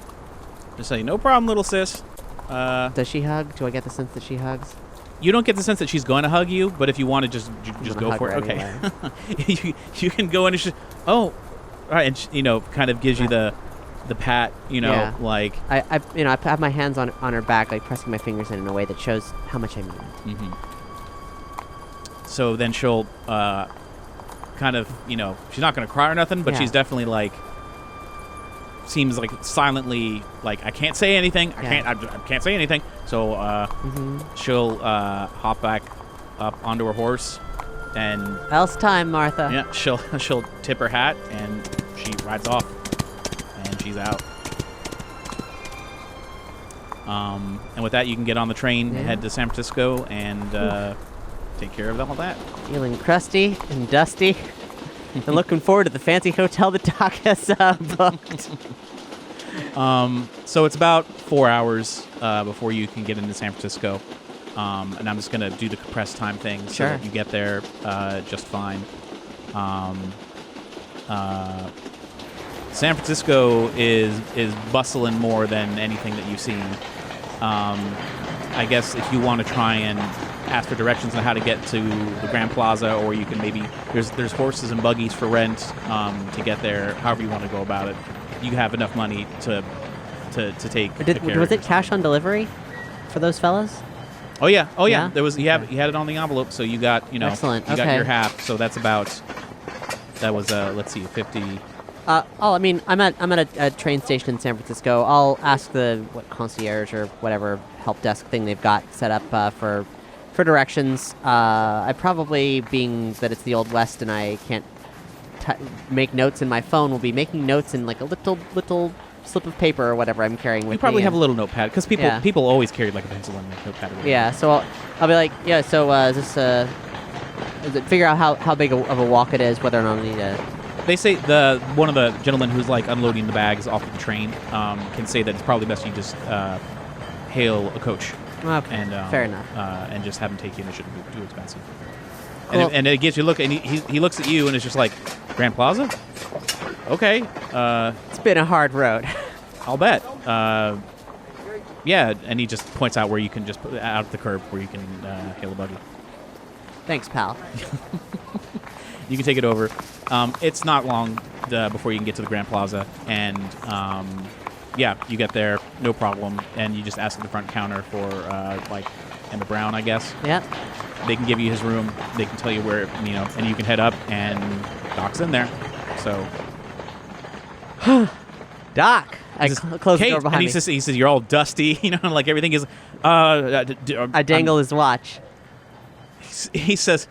Just say, no problem, little sis. Does she hug? Do I get the sense that she hugs? You don't get the sense that she's going to hug you, but if you want to just go for it. Okay. Anyway. you can go in and all right, and kind of gives you the pat, Yeah. like I have my hands on her back, like pressing my fingers in a way that shows how much I mean it. Mm-hmm. So then she'll kind of, she's not going to cry or nothing, but she's definitely like seems like silently like I can't say anything. I can't say anything. So she'll hop back up onto her horse and Else time, Martha. yeah, she'll tip her hat, and she rides off, and she's out. And with that, you can get on the train, head to San Francisco, and take care of all that. Feeling crusty and dusty, and looking forward to the fancy hotel that Doc has booked. So it's about 4 hours before you can get into San Francisco. And I'm just going to do the compressed time thing so that you get there just fine. San Francisco is bustling more than anything that you've seen. I guess if you want to try and ask for directions on how to get to the Grand Plaza, or you can maybe there's horses and buggies for rent to get there. However you want to go about it, you have enough money to take. Was it cash on delivery for those fellas? Oh yeah. Yeah? There was he had it on the envelope, so you got Excellent. you got your half. So that's about let's see, 50. I'm at a train station in San Francisco. I'll ask the concierge or whatever help desk thing they've got set up for directions. I probably, being that it's the Old West and I can't make notes in my phone, will be making notes in like a little slip of paper or whatever I'm carrying with me. You probably have a little notepad, because Yeah. people always carry like a pencil and a notepad. Yeah, so I'll be like, yeah, so is it figure out how big of a walk it is, whether or not I need to... They say one of the gentlemen who's like unloading the bags off of the train can say that it's probably best you just hail a coach. Okay, And fair enough. And just have him take you, and it shouldn't be too expensive. Cool. And it gets you look, and he looks at you, and it's just like, Grand Plaza? Okay. It's been a hard road. I'll bet. Yeah, and he just points out where you can just put out at the curb where you can hail a buggy. Thanks, pal. You can take it over. It's not long before you can get to the Grand Plaza, and yeah, you get there, no problem, and you just ask at the front counter for like Emma Brown, I guess. Yep. They can give you his room. They can tell you where, and you can head up, and Doc's in there. So, Doc. I close the door behind and me. he says, you're all dusty, like everything is. I dangle his watch. He says,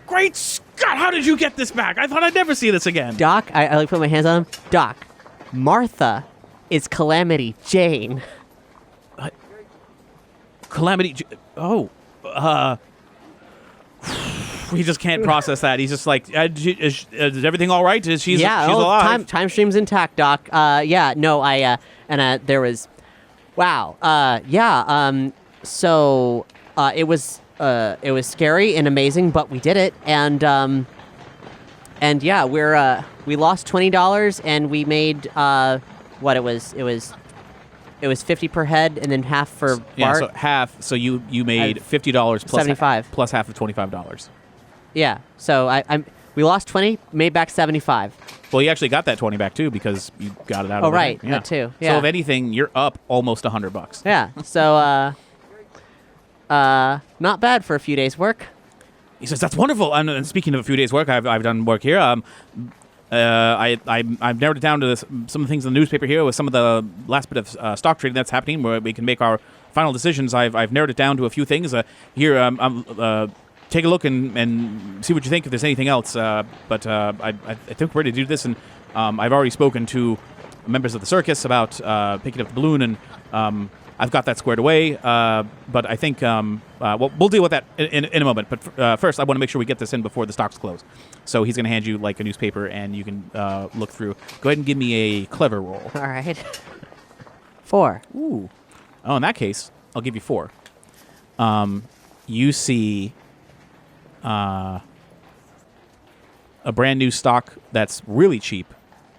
"Great Scott, how did you get this back? I thought I'd never see this again." Doc, I like put my hands on him. Doc, Martha is Calamity Jane. Calamity. He just can't process that. He's just like, is everything all right? She's alive. Time stream's intact, Doc. Yeah, no, there was, wow. So, it was scary and amazing, but we did it, and yeah, we lost $20, and we made, it was 50 per head, and then half for Bart. Yeah, so half. So you made $50 plus 75 plus half of $25. Yeah, so we lost 20, made back 75. Well, you actually got that 20 back too, because you got it out. Oh, of the right, thing. that too. Yeah. So if anything, you're up almost $100. Yeah. So not bad for a few days' work. He says, "That's wonderful." And speaking of a few days' work, I've done work here. I've narrowed it down to some of the things in the newspaper here with some of the last bit of stock trading that's happening, where we can make our final decisions. I've narrowed it down to a few things. Here, take a look and see what you think if there's anything else. But I think we're ready to do this, and I've already spoken to members of the circus about picking up the balloon, and I've got that squared away. But I think we'll deal with that in a moment. But first, I want to make sure we get this in before the stocks close. So he's going to hand you like a newspaper, and you can look through. Go ahead and give me a clever roll. All right. 4. Ooh. Oh, in that case, I'll give you 4. You see a brand new stock that's really cheap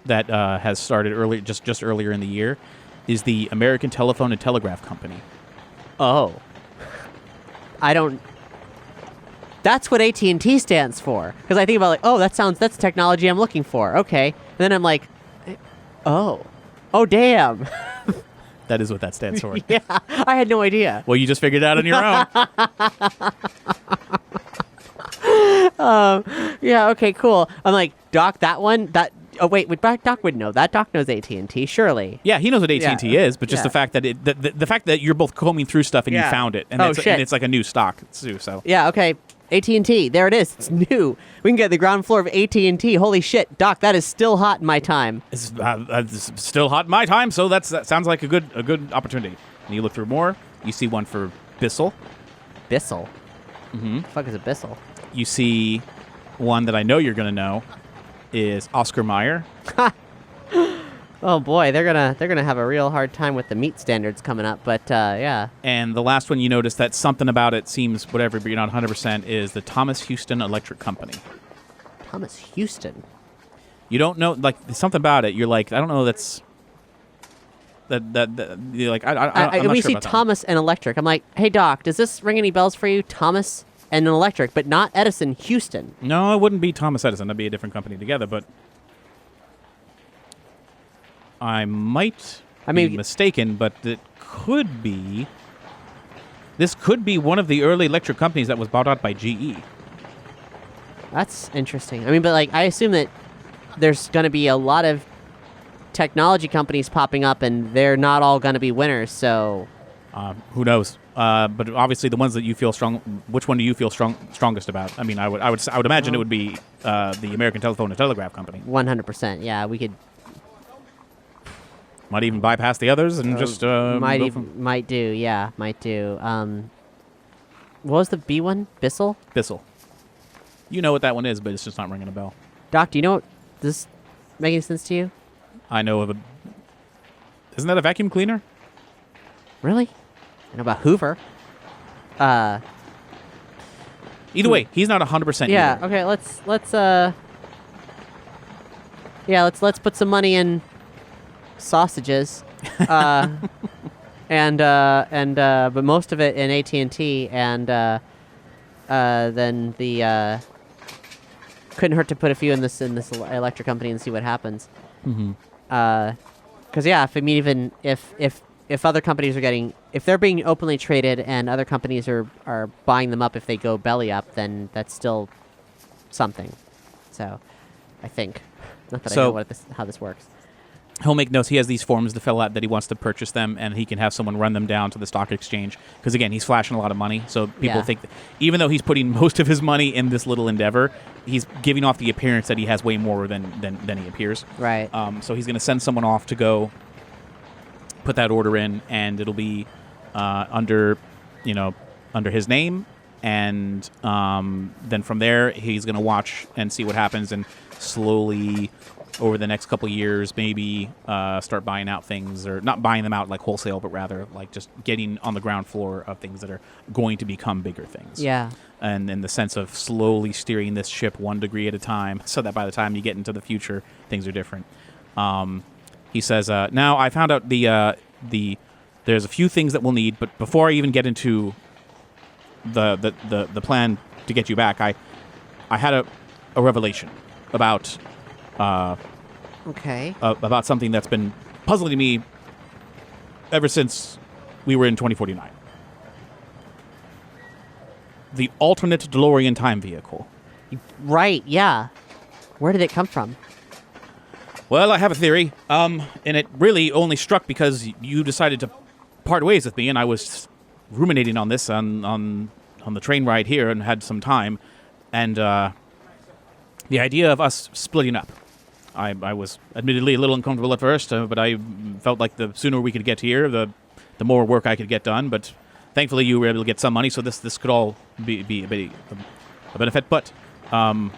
that has started early, just earlier in the year, is the American Telephone and Telegraph Company. Oh. That's what AT&T stands for. Because I think about that's technology I'm looking for. Okay. And then I'm like, oh, damn. That is what that stands for. Yeah, I had no idea. Well, you just figured it out on your own. Yeah, okay, cool. I'm like, Doc, Doc would know that. Doc knows AT&T, surely. Yeah, he knows what AT&T is, but just the fact that the fact that you're both combing through stuff and you found it, and, and it's like a new stock too. So yeah, okay. AT&T. There it is. It's new. We can get the ground floor of AT&T. Holy shit, Doc, that is still hot in my time. It's still hot in my time, so that sounds like a good opportunity. And you look through more. You see one for Bissell. Bissell? Mm-hmm. The fuck is a Bissell? You see one that I know you're going to know is Oscar Mayer. Oh boy, they're gonna have a real hard time with the meat standards coming up, but yeah. And the last one you notice that something about it seems whatever, but you're not 100%, is the Thomas Houston Electric Company. Thomas Houston? You don't know, like, something about it. You're like, I don't know, that's... That you're like, I'm not we sure see about that. Thomas and Electric. I'm like, hey Doc, does this ring any bells for you? Thomas and an Electric, but not Edison, Houston. No, it wouldn't be Thomas Edison. That'd be a different company together, but... I might be mistaken, but it could be... This could be one of the early electric companies that was bought out by GE. That's interesting. I mean, but like, I assume that there's going to be a lot of technology companies popping up, and they're not all going to be winners, so... Who knows? But obviously the ones that you feel strong... Which one do you feel strongest about? I mean, I would imagine it would be the American Telephone and Telegraph Company. 100%, yeah, we could... Might even bypass the others and just might do. What was the B one? Bissell? Bissell. You know what that one is, but it's just not ringing a bell. Doc, do you know what this making sense to you? I know of a... Isn't that a vacuum cleaner? Really? I know about Hoover. Either way, he's not 100% Yeah, either. okay, let's put some money in sausages. But most of it in AT&T, and then the couldn't hurt to put a few in this electric company and see what happens. Mm-hmm. Because if other companies are if they're being openly traded and other companies are buying them up if they go belly up, then that's still something. So, I think not that I know how this works. He'll make notes. He has these forms to fill out that he wants to purchase them, and he can have someone run them down to the stock exchange. Because, again, he's flashing a lot of money. So people think that even though he's putting most of his money in this little endeavor, he's giving off the appearance that he has way more than he appears. Right. So he's going to send someone off to go put that order in, and it'll be under his name. And then from there, he's going to watch and see what happens, and slowly... over the next couple of years, maybe start buying out things, or not buying them out like wholesale, but rather like just getting on the ground floor of things that are going to become bigger things. Yeah. And in the sense of slowly steering this ship 1 degree at a time, so that by the time you get into the future, things are different. He says, now I found out there's a few things that we'll need, but before I even get into the plan to get you back, I had a revelation about... about something that's been puzzling me ever since we were in 2049. The alternate DeLorean time vehicle. Right, yeah. Where did it come from? Well, I have a theory, and it really only struck because you decided to part ways with me, and I was ruminating on this on the train ride here and had some time, and the idea of us splitting up. I was admittedly a little uncomfortable at first, but I felt like the sooner we could get here, the more work I could get done. But thankfully, you were able to get some money, so this could all be a benefit. But when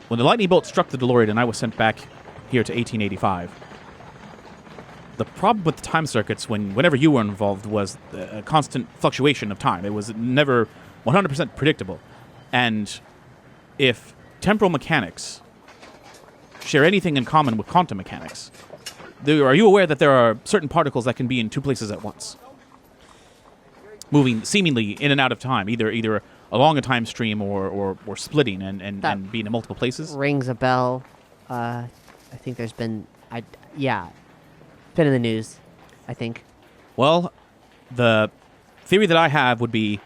the lightning bolt struck the DeLorean and I was sent back here to 1885, the problem with the time circuits, whenever you were involved, was a constant fluctuation of time. It was never 100% predictable. And if temporal mechanics share anything in common with quantum mechanics, are you aware that there are certain particles that can be in two places at once, moving seemingly in and out of time, either along a time stream or splitting and being in multiple places? Rings a bell. I think there's been... been in the news, I think. Well, the theory that I have would be,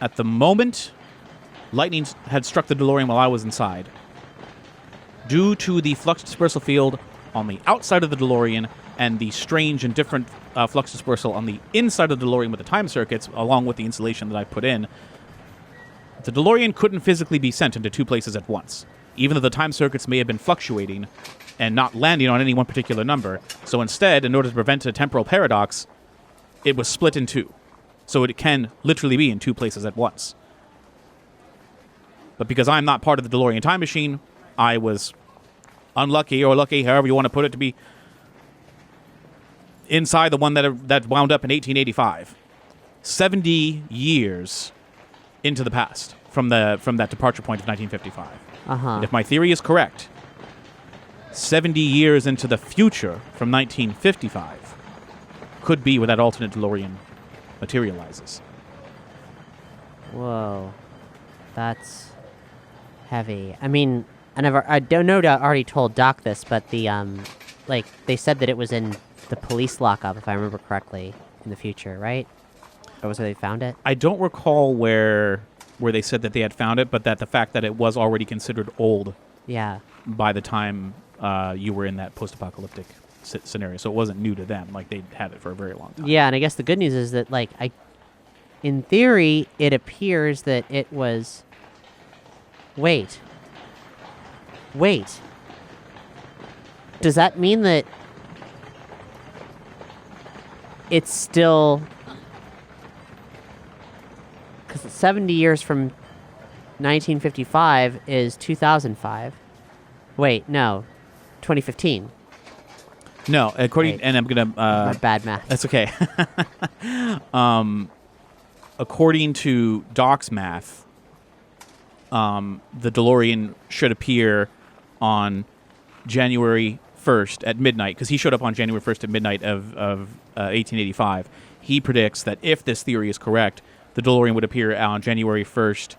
at the moment lightning had struck the DeLorean while I was inside, due to the flux dispersal field on the outside of the DeLorean and the strange and different flux dispersal on the inside of the DeLorean with the time circuits, along with the insulation that I put in, The DeLorean couldn't physically be sent into two places at once, even though the time circuits may have been fluctuating and not landing on any one particular number. So instead, in order to prevent a temporal paradox, it was split in two. So it can literally be in two places at once. But because I'm not part of the DeLorean time machine, I was unlucky or lucky, however you want to put it, to be inside the one that wound up in 1885. 70 years into the past from that departure point of 1955. And if my theory is correct, 70 years into the future from 1955 could be where that alternate DeLorean materializes. Whoa. That's heavy. I mean, I don't know I already told Doc this, but the, like, they said that it was in the police lockup, if I remember correctly, in the future, right? Or was where they found it? I don't recall where they said that they had found it, but that the fact that it was already considered old by the time you were in that post-apocalyptic scenario. So it wasn't new to them. Like, they'd had it for a very long time. Yeah, and I guess the good news is that, like, in theory, it appears that it was... Wait. Does that mean that it's still... Because 70 years from 1955 is 2005. Wait, no. 2015. No, according... And I'm going to... My bad math. That's okay. According to Doc's math, the DeLorean should appear on January 1st at midnight, because he showed up on January 1st at midnight of 1885. He predicts that if this theory is correct, the DeLorean would appear on January 1st,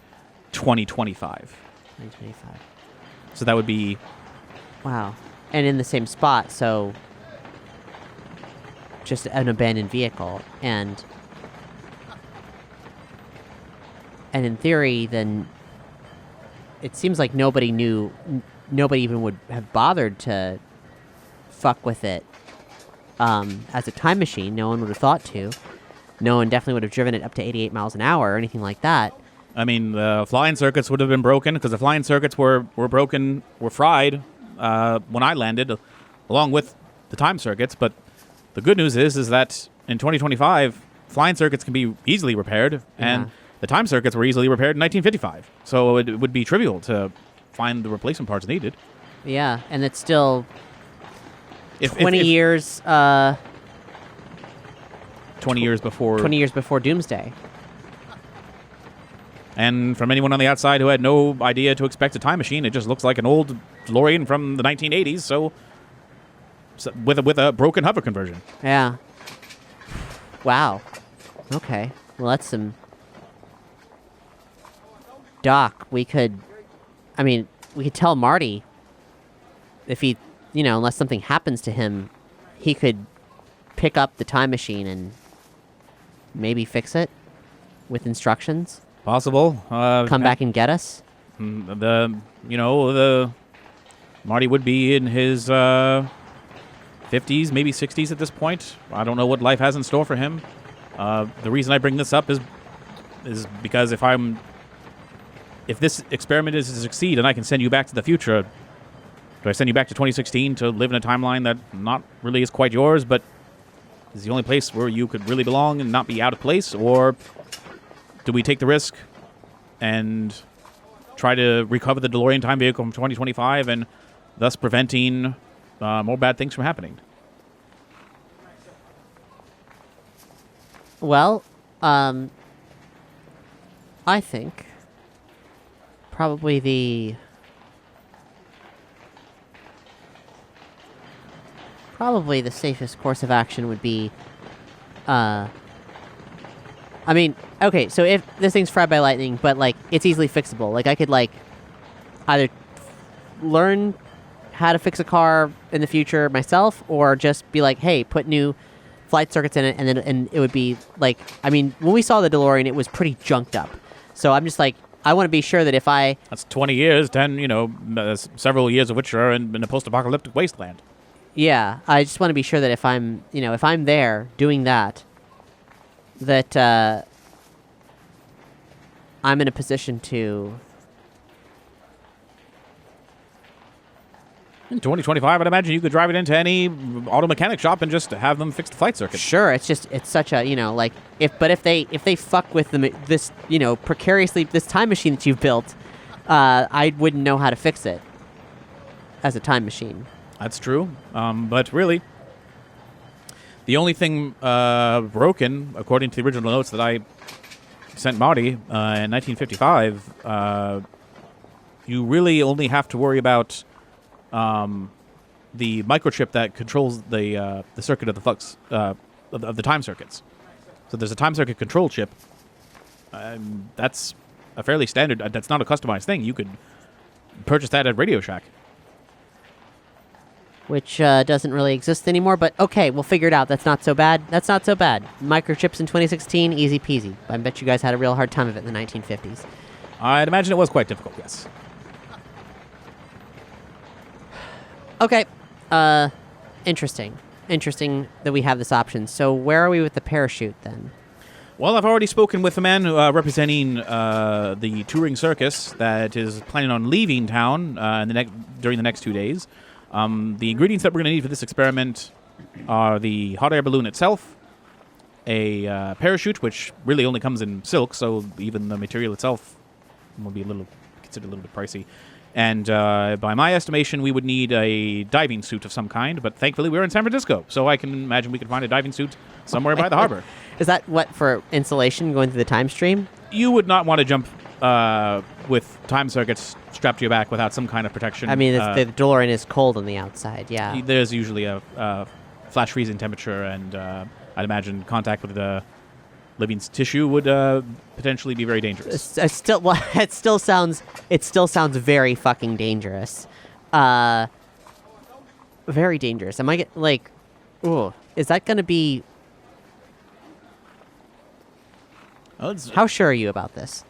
2025. 2025. So that would be... Wow. And in the same spot, so... Just an abandoned vehicle. And in theory, then... It seems like nobody knew... Nobody even would have bothered to fuck with it as a time machine. No one would have thought to. No one definitely would have driven it up to 88 miles an hour or anything like that. I mean, the flying circuits would have been broken, because the flying circuits were broken, were fried when I landed, along with the time circuits. But the good news is that in 2025, flying circuits can be easily repaired, and the time circuits were easily repaired in 1955. So it would be trivial to find the replacement parts needed. Yeah, and it's still 20 years... 20 years before... 20 years before Doomsday. And from anyone on the outside who had no idea to expect a time machine, it just looks like an old DeLorean from the 1980s, so with a broken hover conversion. Yeah. Wow. Okay. Well, that's some... Doc, we could tell Marty if he, unless something happens to him, he could pick up the time machine and maybe fix it with instructions. Possible. Come back and get us. The Marty would be in his 50s, maybe 60s at this point. I don't know what life has in store for him. The reason I bring this up is because if this experiment is to succeed and I can send you back to the future, do I send you back to 2016 to live in a timeline that not really is quite yours, but is the only place where you could really belong and not be out of place? Or do we take the risk and try to recover the DeLorean time vehicle from 2025 and thus preventing more bad things from happening? Well, I think probably the safest course of action would be, okay, so if this thing's fried by lightning, but, like, it's easily fixable. Like, I could, like, either learn how to fix a car in the future myself, or just be like, hey, put new flight circuits in it, and it would be, like, when we saw the DeLorean, it was pretty junked up. So I'm just like, I want to be sure that if I... That's 20 years, 10, several years of which are in a post-apocalyptic wasteland. Yeah, I just want to be sure that if I'm there doing that I'm in a position to... In 2025, I'd imagine you could drive it into any auto mechanic shop and just have them fix the flight circuit. Sure, it's such a, like, if they fuck with this, precariously, this time machine that you've built, I wouldn't know how to fix it as a time machine. That's true. But really, the only thing broken, according to the original notes that I sent Marty in 1955, you really only have to worry about the microchip that controls the circuit of the flux of the time circuits. So there's a time circuit control chip. That's a fairly standard. That's not a customized thing. You could purchase that at Radio Shack, which doesn't really exist anymore. But okay, we'll figure it out. That's not so bad. Microchips in 2016, easy peasy. I bet you guys had a real hard time of it in the 1950s. I'd imagine it was quite difficult. Yes. Okay. Interesting. Interesting that we have this option. So where are we with the parachute then? Well, I've already spoken with the man representing the touring circus that is planning on leaving town during the next 2 days. The ingredients that we're going to need for this experiment are the hot air balloon itself, a parachute, which really only comes in silk, so even the material itself will be considered a little bit pricey. And by my estimation, we would need a diving suit of some kind, but thankfully we're in San Francisco, so I can imagine we could find a diving suit somewhere by the harbor. Is that what, for insulation going through the time stream? You would not want to jump with time circuits strapped to your back without some kind of protection. I mean, the DeLorean is cold on the outside, yeah. There's usually a flash freezing temperature, and I'd imagine contact with the living tissue would potentially be very dangerous. It still sounds very fucking dangerous. Very dangerous. Am I is that going to be... How sure are you about this?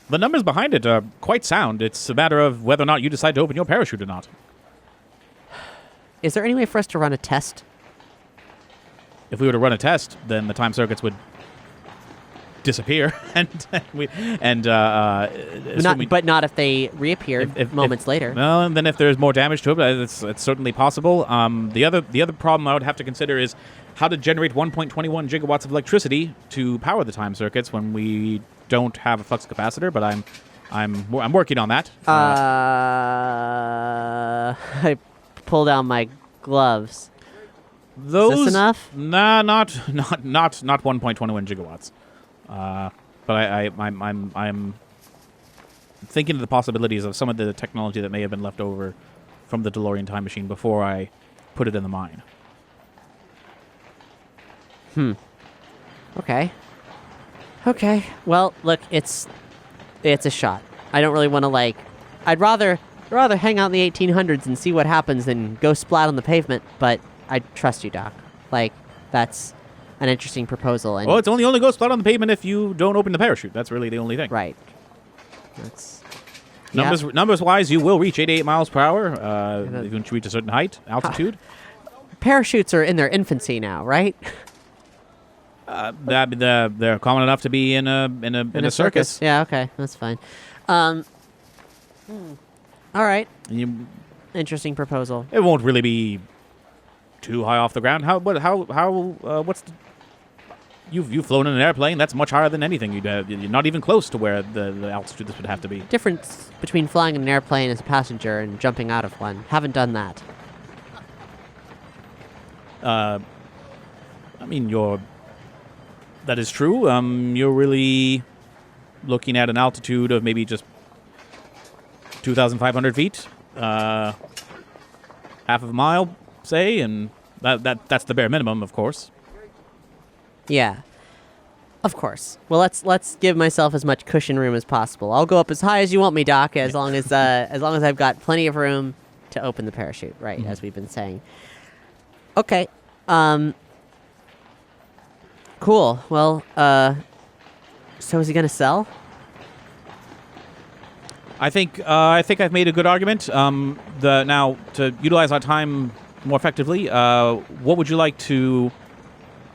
The numbers behind it are quite sound. It's a matter of whether or not you decide to open your parachute or not. Is there any way for us to run a test? If we were to run a test, then the time circuits would disappear, but not if they reappear moments later. Well, and then if there's more damage to it, it's certainly possible. The other problem I would have to consider is how to generate 1.21 gigawatts of electricity to power the time circuits when we don't have a flux capacitor. But I'm working on that. I pull down my gloves. Those, is this enough? Nah, not 1.21 gigawatts. But I'm thinking of the possibilities of some of the technology that may have been left over from the DeLorean time machine before I put it in the mine. Okay. Well, look, it's a shot. I don't really want to I'd rather hang out in the 1800s and see what happens than go splat on the pavement, but I trust you, Doc. That's an interesting proposal. And it's only goes splat on the pavement if you don't open the parachute. That's really the only thing. Right. Numbers-wise, you will reach 88 miles per hour if you reach a certain altitude. Parachutes are in their infancy now, right? They're common enough to be in a circus. Yeah, okay, that's fine. All right. Interesting proposal. It won't really be too high off the ground. You've flown in an airplane that's much higher than anything you'd have. You're not even close to where the altitude this would have to be. Difference between flying in an airplane as a passenger and jumping out of one. Haven't done that. That is true. You're really looking at an altitude of maybe just 2,500 feet, half of a mile, say, and that's the bare minimum, of course. Yeah, of course. Well, let's give myself as much cushion room as possible. I'll go up as high as you want me, Doc, as long as I've got plenty of room to open the parachute, right? Mm-hmm. As we've been saying. Okay. Cool. Well, so is he gonna sell? I think I've made a good argument. Now to utilize our time more effectively, what would you like to?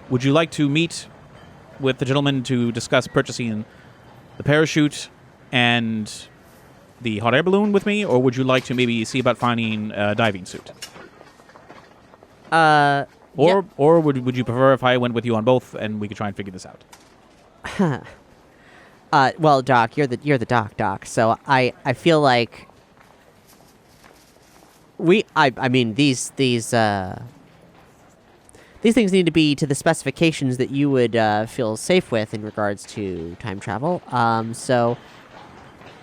Would you like to meet with the gentleman to discuss purchasing the parachute and the hot air balloon with me, or would you like to maybe see about finding a diving suit? Or would you prefer if I went with you on both and we could try and figure this out? Well, Doc, you're the doc. So I feel like I mean these things need to be to the specifications that you would feel safe with in regards to time travel. So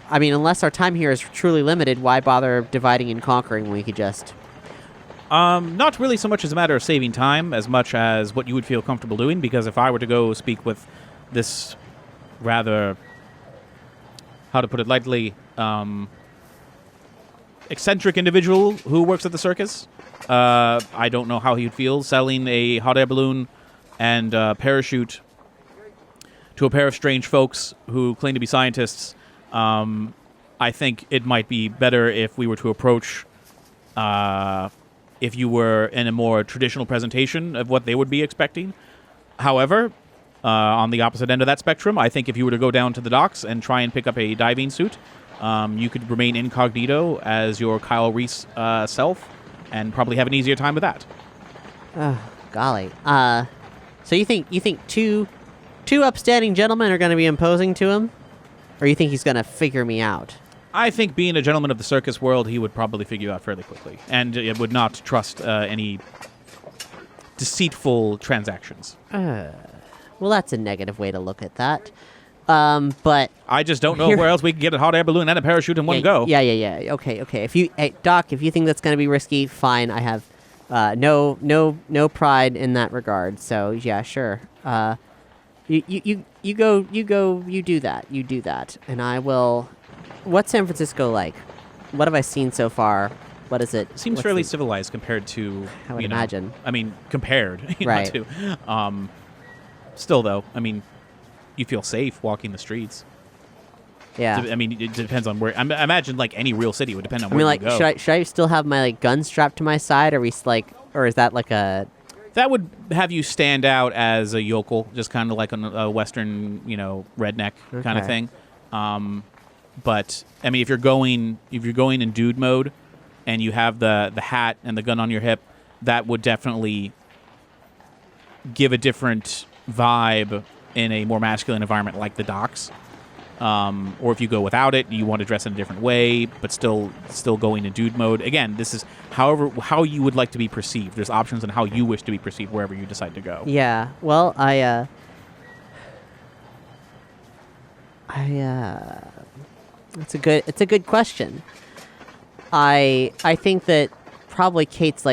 I mean, unless our time here is truly limited, why bother dividing and conquering when we could just... Not really so much as a matter of saving time as much as what you would feel comfortable doing, because if I were to go speak with this rather, how to put it lightly, eccentric individual who works at the circus, I don't know how he would feel selling a hot air balloon and a parachute to a pair of strange folks who claim to be scientists. I think it might be better if we were to approach, if you were in a more traditional presentation of what they would be expecting. However, on the opposite end of that spectrum, I think if you were to go down to the docks and try and pick up a diving suit, you could remain incognito as your Kyle Reese self and probably have an easier time with that. Oh, golly. So you think two upstanding gentlemen are going to be imposing to him? Or you think he's going to figure me out? I think being a gentleman of the circus world, he would probably figure you out fairly quickly. And would not trust any deceitful transactions. Well, that's a negative way to look at that. But... I just don't know where else we could get a hot air balloon and a parachute in one go. Yeah. Okay. Doc, if you think that's going to be risky, fine. I have no pride in that regard. So, yeah, sure. You do that, and I will. What's San Francisco like? What have I seen so far? What is it? Seems fairly civilized compared to. I would imagine. I mean, compared, right? To. Still, though, I mean, you feel safe walking the streets. Yeah. I mean, it depends on where. I imagine, like any real city, would depend on where you go. Should I still have my gun strapped to my side? Or is that like a? That would have you stand out as a yokel, just kind of like a Western, redneck kind of thing. But I mean, if you're going in dude mode, and you have the hat and the gun on your hip, that would definitely give a different vibe in a more masculine environment like the docks. Or if you go without it, you want to dress in a different way, but still going in dude mode. Again, this is how you would like to be perceived. There's options on how you wish to be perceived wherever you decide to go. Yeah. Well, it's a good question. I think that probably Kate's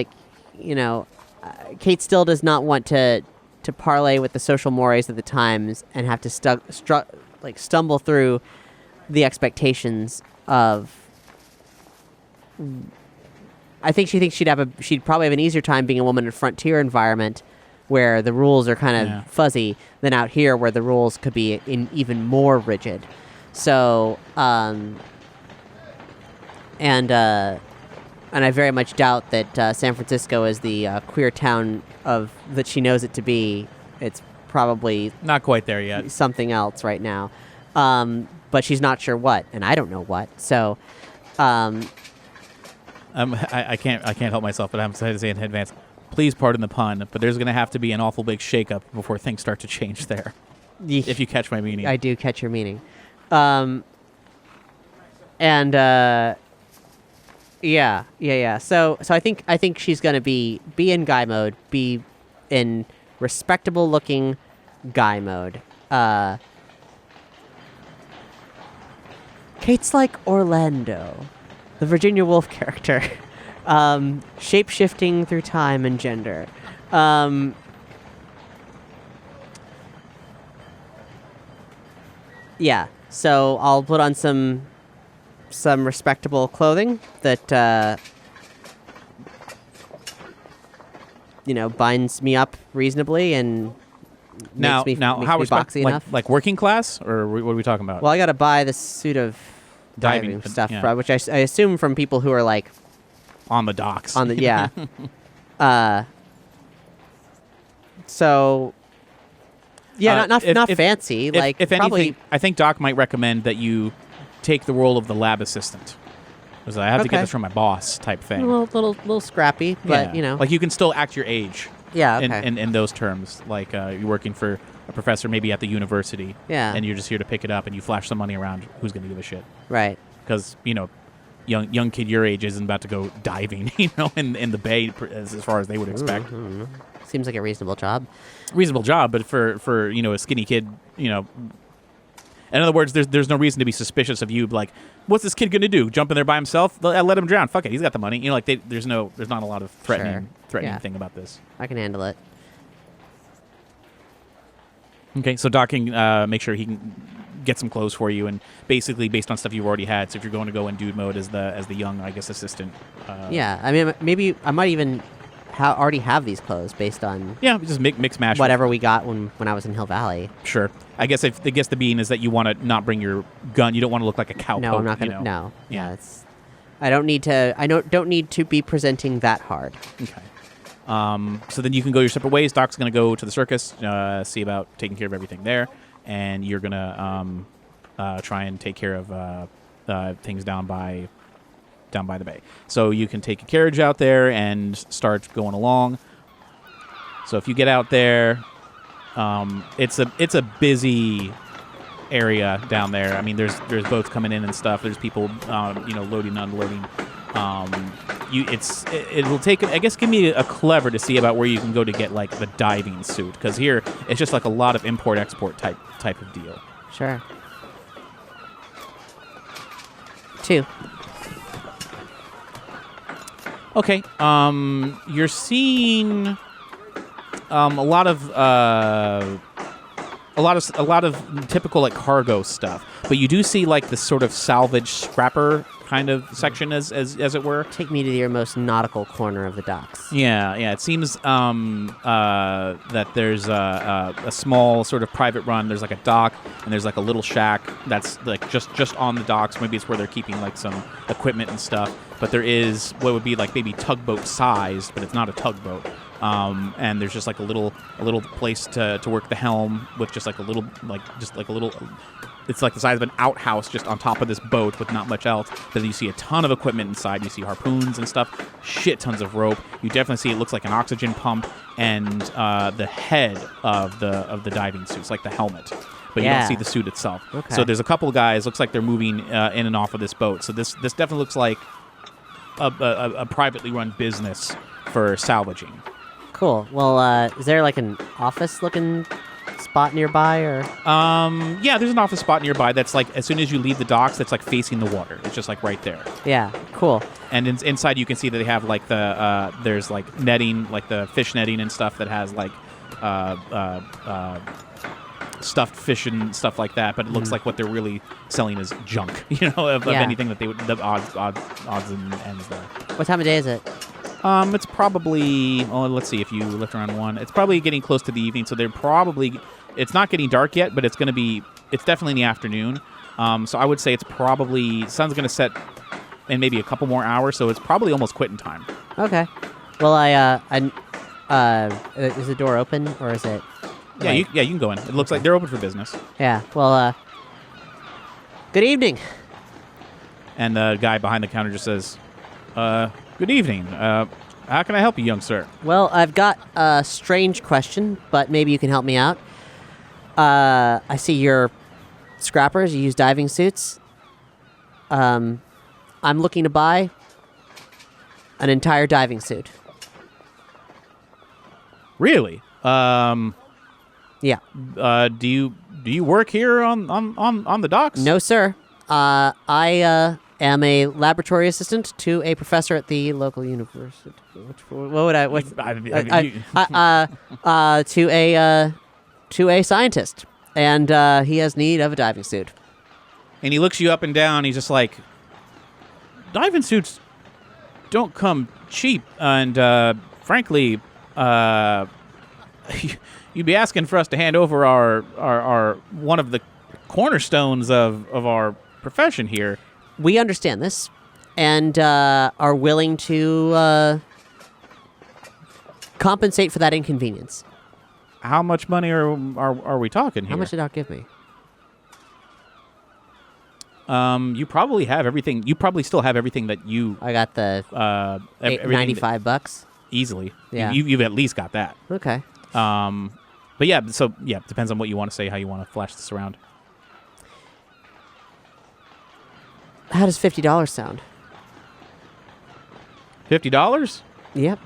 Kate still does not want to parlay with the social mores of the times and have to stumble through the expectations of. I think she thinks she'd probably have an easier time being a woman in a frontier environment where the rules are kind of fuzzy than out here where the rules could be even more rigid. So, and I very much doubt that San Francisco is the queer town that she knows it to be. It's probably not quite there yet. Something else right now, but she's not sure what, and I don't know what. So, I can't help myself, but I'm excited to say in advance. Please pardon the pun, but there's going to have to be an awful big shakeup before things start to change there. If you catch my meaning, I do catch your meaning. Yeah. So I think she's gonna be in guy mode, be in respectable looking guy mode. Kate's like Orlando, the Virginia Woolf character, shape-shifting through time and gender. Yeah. So I'll put on some respectable clothing that binds me up reasonably and makes me boxy enough. Like working class, or what are we talking about? Well, I got to buy this suit of diving stuff, which I assume from people who are like on the docks. So Yeah, not fancy. If probably. anything, I think Doc might recommend that you take the role of the lab assistant. Because I have to get this from my boss type thing. A little scrappy, but like you can still act your age. Yeah, okay. In those terms, like you're working for a professor maybe at the university. Yeah. And you're just here to pick it up, and you flash some money around. Who's going to give a shit? Right. Because young kid your age isn't about to go diving, in the bay as far as they would expect. Mm-hmm. Seems like a reasonable job. Reasonable job, but for a skinny kid, in other words, there's no reason to be suspicious of you. Like, what's this kid gonna do? Jump in there by himself? Let him drown. Fuck it, he's got the money. There's not a lot of threatening thing about this. I can handle it. Okay, so Doc can make sure he can get some clothes for you, and basically based on stuff you've already had. So if you're going to go in dude mode as the young, I guess, assistant. Yeah, I mean, maybe I might even already have these clothes based on just mix match whatever we got when I was in Hill Valley. Sure. I guess the being is that you want to not bring your gun. You don't want to look like a cowpoke. No, I'm not gonna. No. Yeah, it's. I don't need to be presenting that hard. Okay. So then you can go your separate ways. Doc's going to go to the circus, see about taking care of everything there, and you're going to try and take care of things down by the bay. So you can take a carriage out there and start going along. So if you get out there, it's a busy area down there. I mean, there's boats coming in and stuff. There's people, loading and unloading. It will take, I guess, give me a clever to see about where you can go to get like the diving suit, because here it's just like a lot of import-export type of deal. Sure. 2. Okay. You're seeing a lot of typical like cargo stuff, but you do see like this sort of salvage scrapper kind of section as it were. Take me to your most nautical corner of the docks. Yeah. It seems that there's a small sort of private run. There's like a dock, and there's like a little shack that's like just on the docks. Maybe it's where they're keeping like some equipment and stuff. But there is what would be like maybe tugboat sized, but it's not a tugboat. And there's just like a little place to work the helm with just like a little. It's like the size of an outhouse just on top of this boat with not much else. Then you see a ton of equipment inside. You see harpoons and stuff, shit tons of rope. You definitely see it looks like an oxygen pump and the head of the diving suits, like the helmet. But you don't see the suit itself. Okay. So there's a couple of guys. Looks like they're moving in and off of this boat. So this definitely looks like a privately run business for salvaging. Cool. Well, is there like an office-looking spot nearby, or? Yeah, there's an office spot nearby that's like as soon as you leave the docks, that's like facing the water. It's just like right there. Yeah. Cool. And inside you can see that they have like there's like netting, like the fish netting and stuff that has like stuffed fish and stuff like that. But it looks like what they're really selling is junk, of anything that they would, the odds and ends there. What time of day is it? It's probably, let's see, if you lift around 1, it's probably getting close to the evening, so it's not getting dark yet, but it's definitely in the afternoon. So I would say it's probably, sun's going to set in maybe a couple more hours, so it's probably almost quitting time. Okay. Well, is the door open, or is it? Yeah, you can go in. It looks like they're open for business. Yeah, well, good evening. And the guy behind the counter just says, good evening. How can I help you, young sir? Well, I've got a strange question, but maybe you can help me out. I see you're scrappers. You use diving suits. I'm looking to buy an entire diving suit. Really? Yeah. Do you work here on the docks? No, sir. I am a laboratory assistant to a professor at the local university. To a scientist, and he has need of a diving suit. And he looks you up and down. He's just like, diving suits don't come cheap, and frankly, you'd be asking for us to hand over our one of the cornerstones of our profession here. We understand this, and are willing to compensate for that inconvenience. how much money are we talking here? How much did Doc give me? You probably have everything. You probably still have everything that you. I got the $95 easily. Yeah. You've at least got that. Okay. But yeah, so yeah, depends on what you want to say, how you want to flash this around. How does $50 sound? $50? Yep.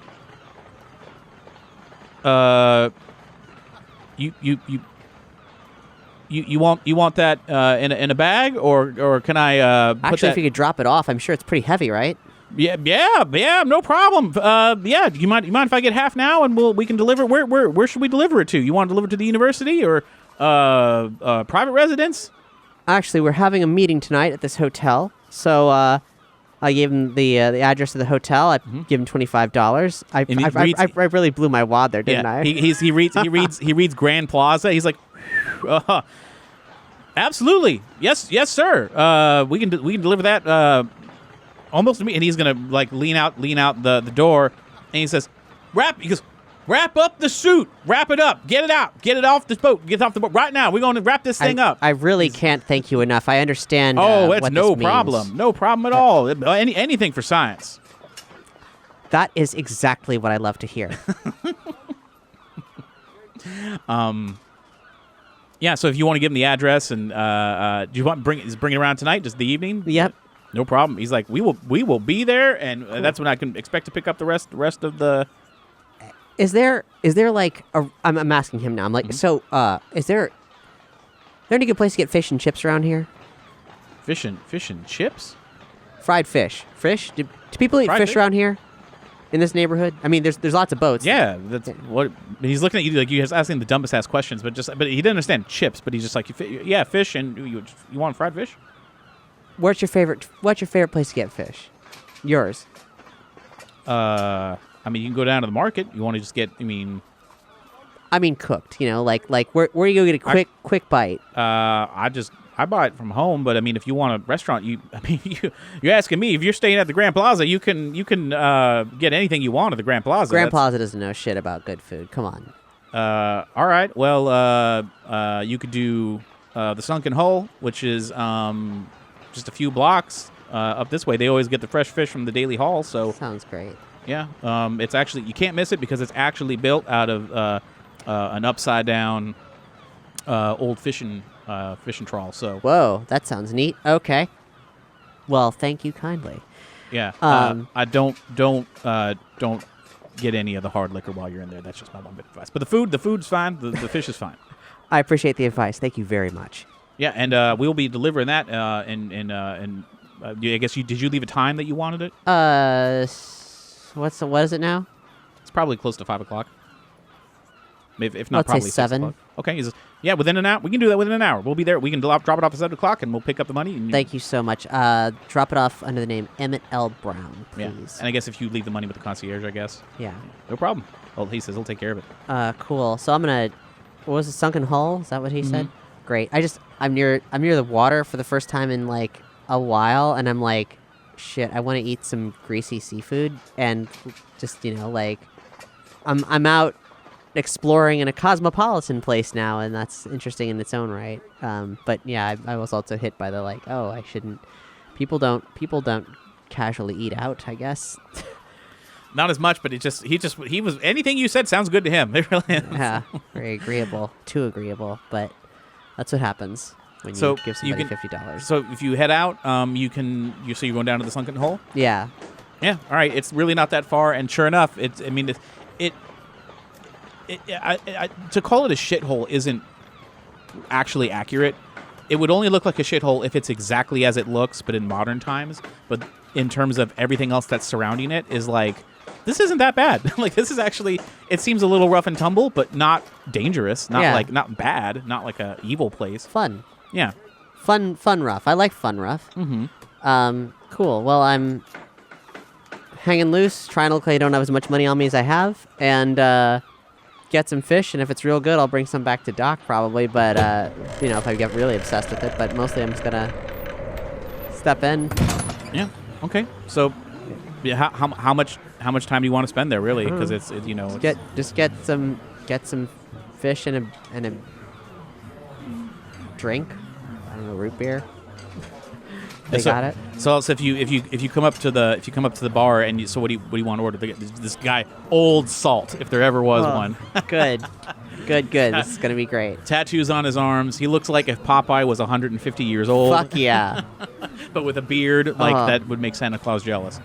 You want that in a bag or can I put Actually, that? if you could drop it off, I'm sure it's pretty heavy, right? Yeah, no problem. Yeah, you mind if I get half now and we can deliver? Where should we deliver it to? You want to deliver it to the university or private residence? Actually, we're having a meeting tonight at this hotel, so I gave him the address of the hotel. I give him $25. I really blew my wad there, didn't I? He reads Grand Plaza. He's like, absolutely, yes, sir. We can deliver that almost to me. And he's gonna like lean out the door, and he says, He goes, wrap up the suit, wrap it up, get it out, get it off the boat, get off the boat right now. We're going to wrap this thing up. I really can't thank you enough. I understand. It's what no this means. problem, no problem at all. Anything for science. That is exactly what I love to hear. Yeah. So if you want to give him the address and do you want bring it around tonight, just the evening? Yep. No problem. He's like, we will be there, and that's when I can expect to pick up the rest of the. Is there like a? I'm asking him now. I'm like, so is there any good place to get fish and chips around here? Fish and chips? Fried fish. Fish? Do people eat fish around here? In this neighborhood? I mean, there's lots of boats. Yeah, that's what he's looking at you like. You're asking the dumbest ass questions, but he didn't understand chips. But he's just like, yeah, fish, and you want fried fish? What's your favorite place to get fish? Yours. I mean, you can go down to the market. You want to just get? I mean, cooked. You know, like where you go get a quick bite. I buy it from home, but I mean, if you want a restaurant, you're asking me. If you're staying at the Grand Plaza, you can get anything you want at the Grand Plaza. Grand Plaza doesn't know shit about good food. Come on. All right. Well, you could do the Sunken Hole, which is just a few blocks up this way. They always get the fresh fish from the Daily Hall. So sounds great. Yeah. It's actually you can't miss it because it's actually built out of an upside down old fishing trawl. So whoa, that sounds neat. Okay. Well, thank you kindly. Yeah. I don't get any of the hard liquor while you're in there. That's just my one bit of advice. But the food's fine. The fish is fine. I appreciate the advice. Thank you very much. Yeah, and we'll be delivering that. I guess did you leave a time that you wanted it? What is it now? It's probably close to 5 o'clock. If not, Let's probably say 6 7. o'clock. Okay. Yeah, within an hour. We can do that within an hour. We'll be there. We can drop it off at 7 o'clock, and we'll pick up the money. And Thank you so much. Drop it off under the name Emmett L. Brown, please. Yeah. And I guess if you leave the money with the concierge, I guess. Yeah. No problem. Well, he says he'll take care of it. Cool. So I'm gonna. What was it? Sunken Hull? Is that what he said? Great. I'm near the water for the first time in like a while, and I'm like, shit. I want to eat some greasy seafood, and just like, I'm out exploring in a cosmopolitan place now, and that's interesting in its own right. But yeah, I was also hit by the like, oh, I shouldn't. People don't casually eat out, I guess. Not as much, but he was anything you said sounds good to him. It really is. Yeah, very agreeable, too agreeable, but that's what happens when you give somebody $50. So if you head out, you're going down to the Sunken Hole. Yeah. Yeah. All right. It's really not that far, and sure enough, to call it a shithole isn't actually accurate. It would only look like a shithole if it's exactly as it looks, but in modern times. But in terms of everything else that's surrounding it, is like, this isn't that bad. Like, this is actually, it seems a little rough and tumble, but not dangerous, not bad, not like a evil place. Fun. Yeah. Fun rough. I like fun rough. Mm-hmm. Cool. Well, I'm hanging loose, trying to look like I don't have as much money on me as I have, and get some fish, and if it's real good, I'll bring some back to Doc probably, but if I get really obsessed with it, but mostly I'm just gonna step in. Yeah. Okay. So, yeah, how much time do you want to spend there, really? Because it's just get some fish and a drink. I don't know, root beer. They got it. So if you come up to the bar and so what do you want to order? This guy, old salt, if there ever was one. Good. This is gonna be great. Tattoos on his arms. He looks like if Popeye was 150 years old. Fuck yeah. But with a beard, that would make Santa Claus jealous.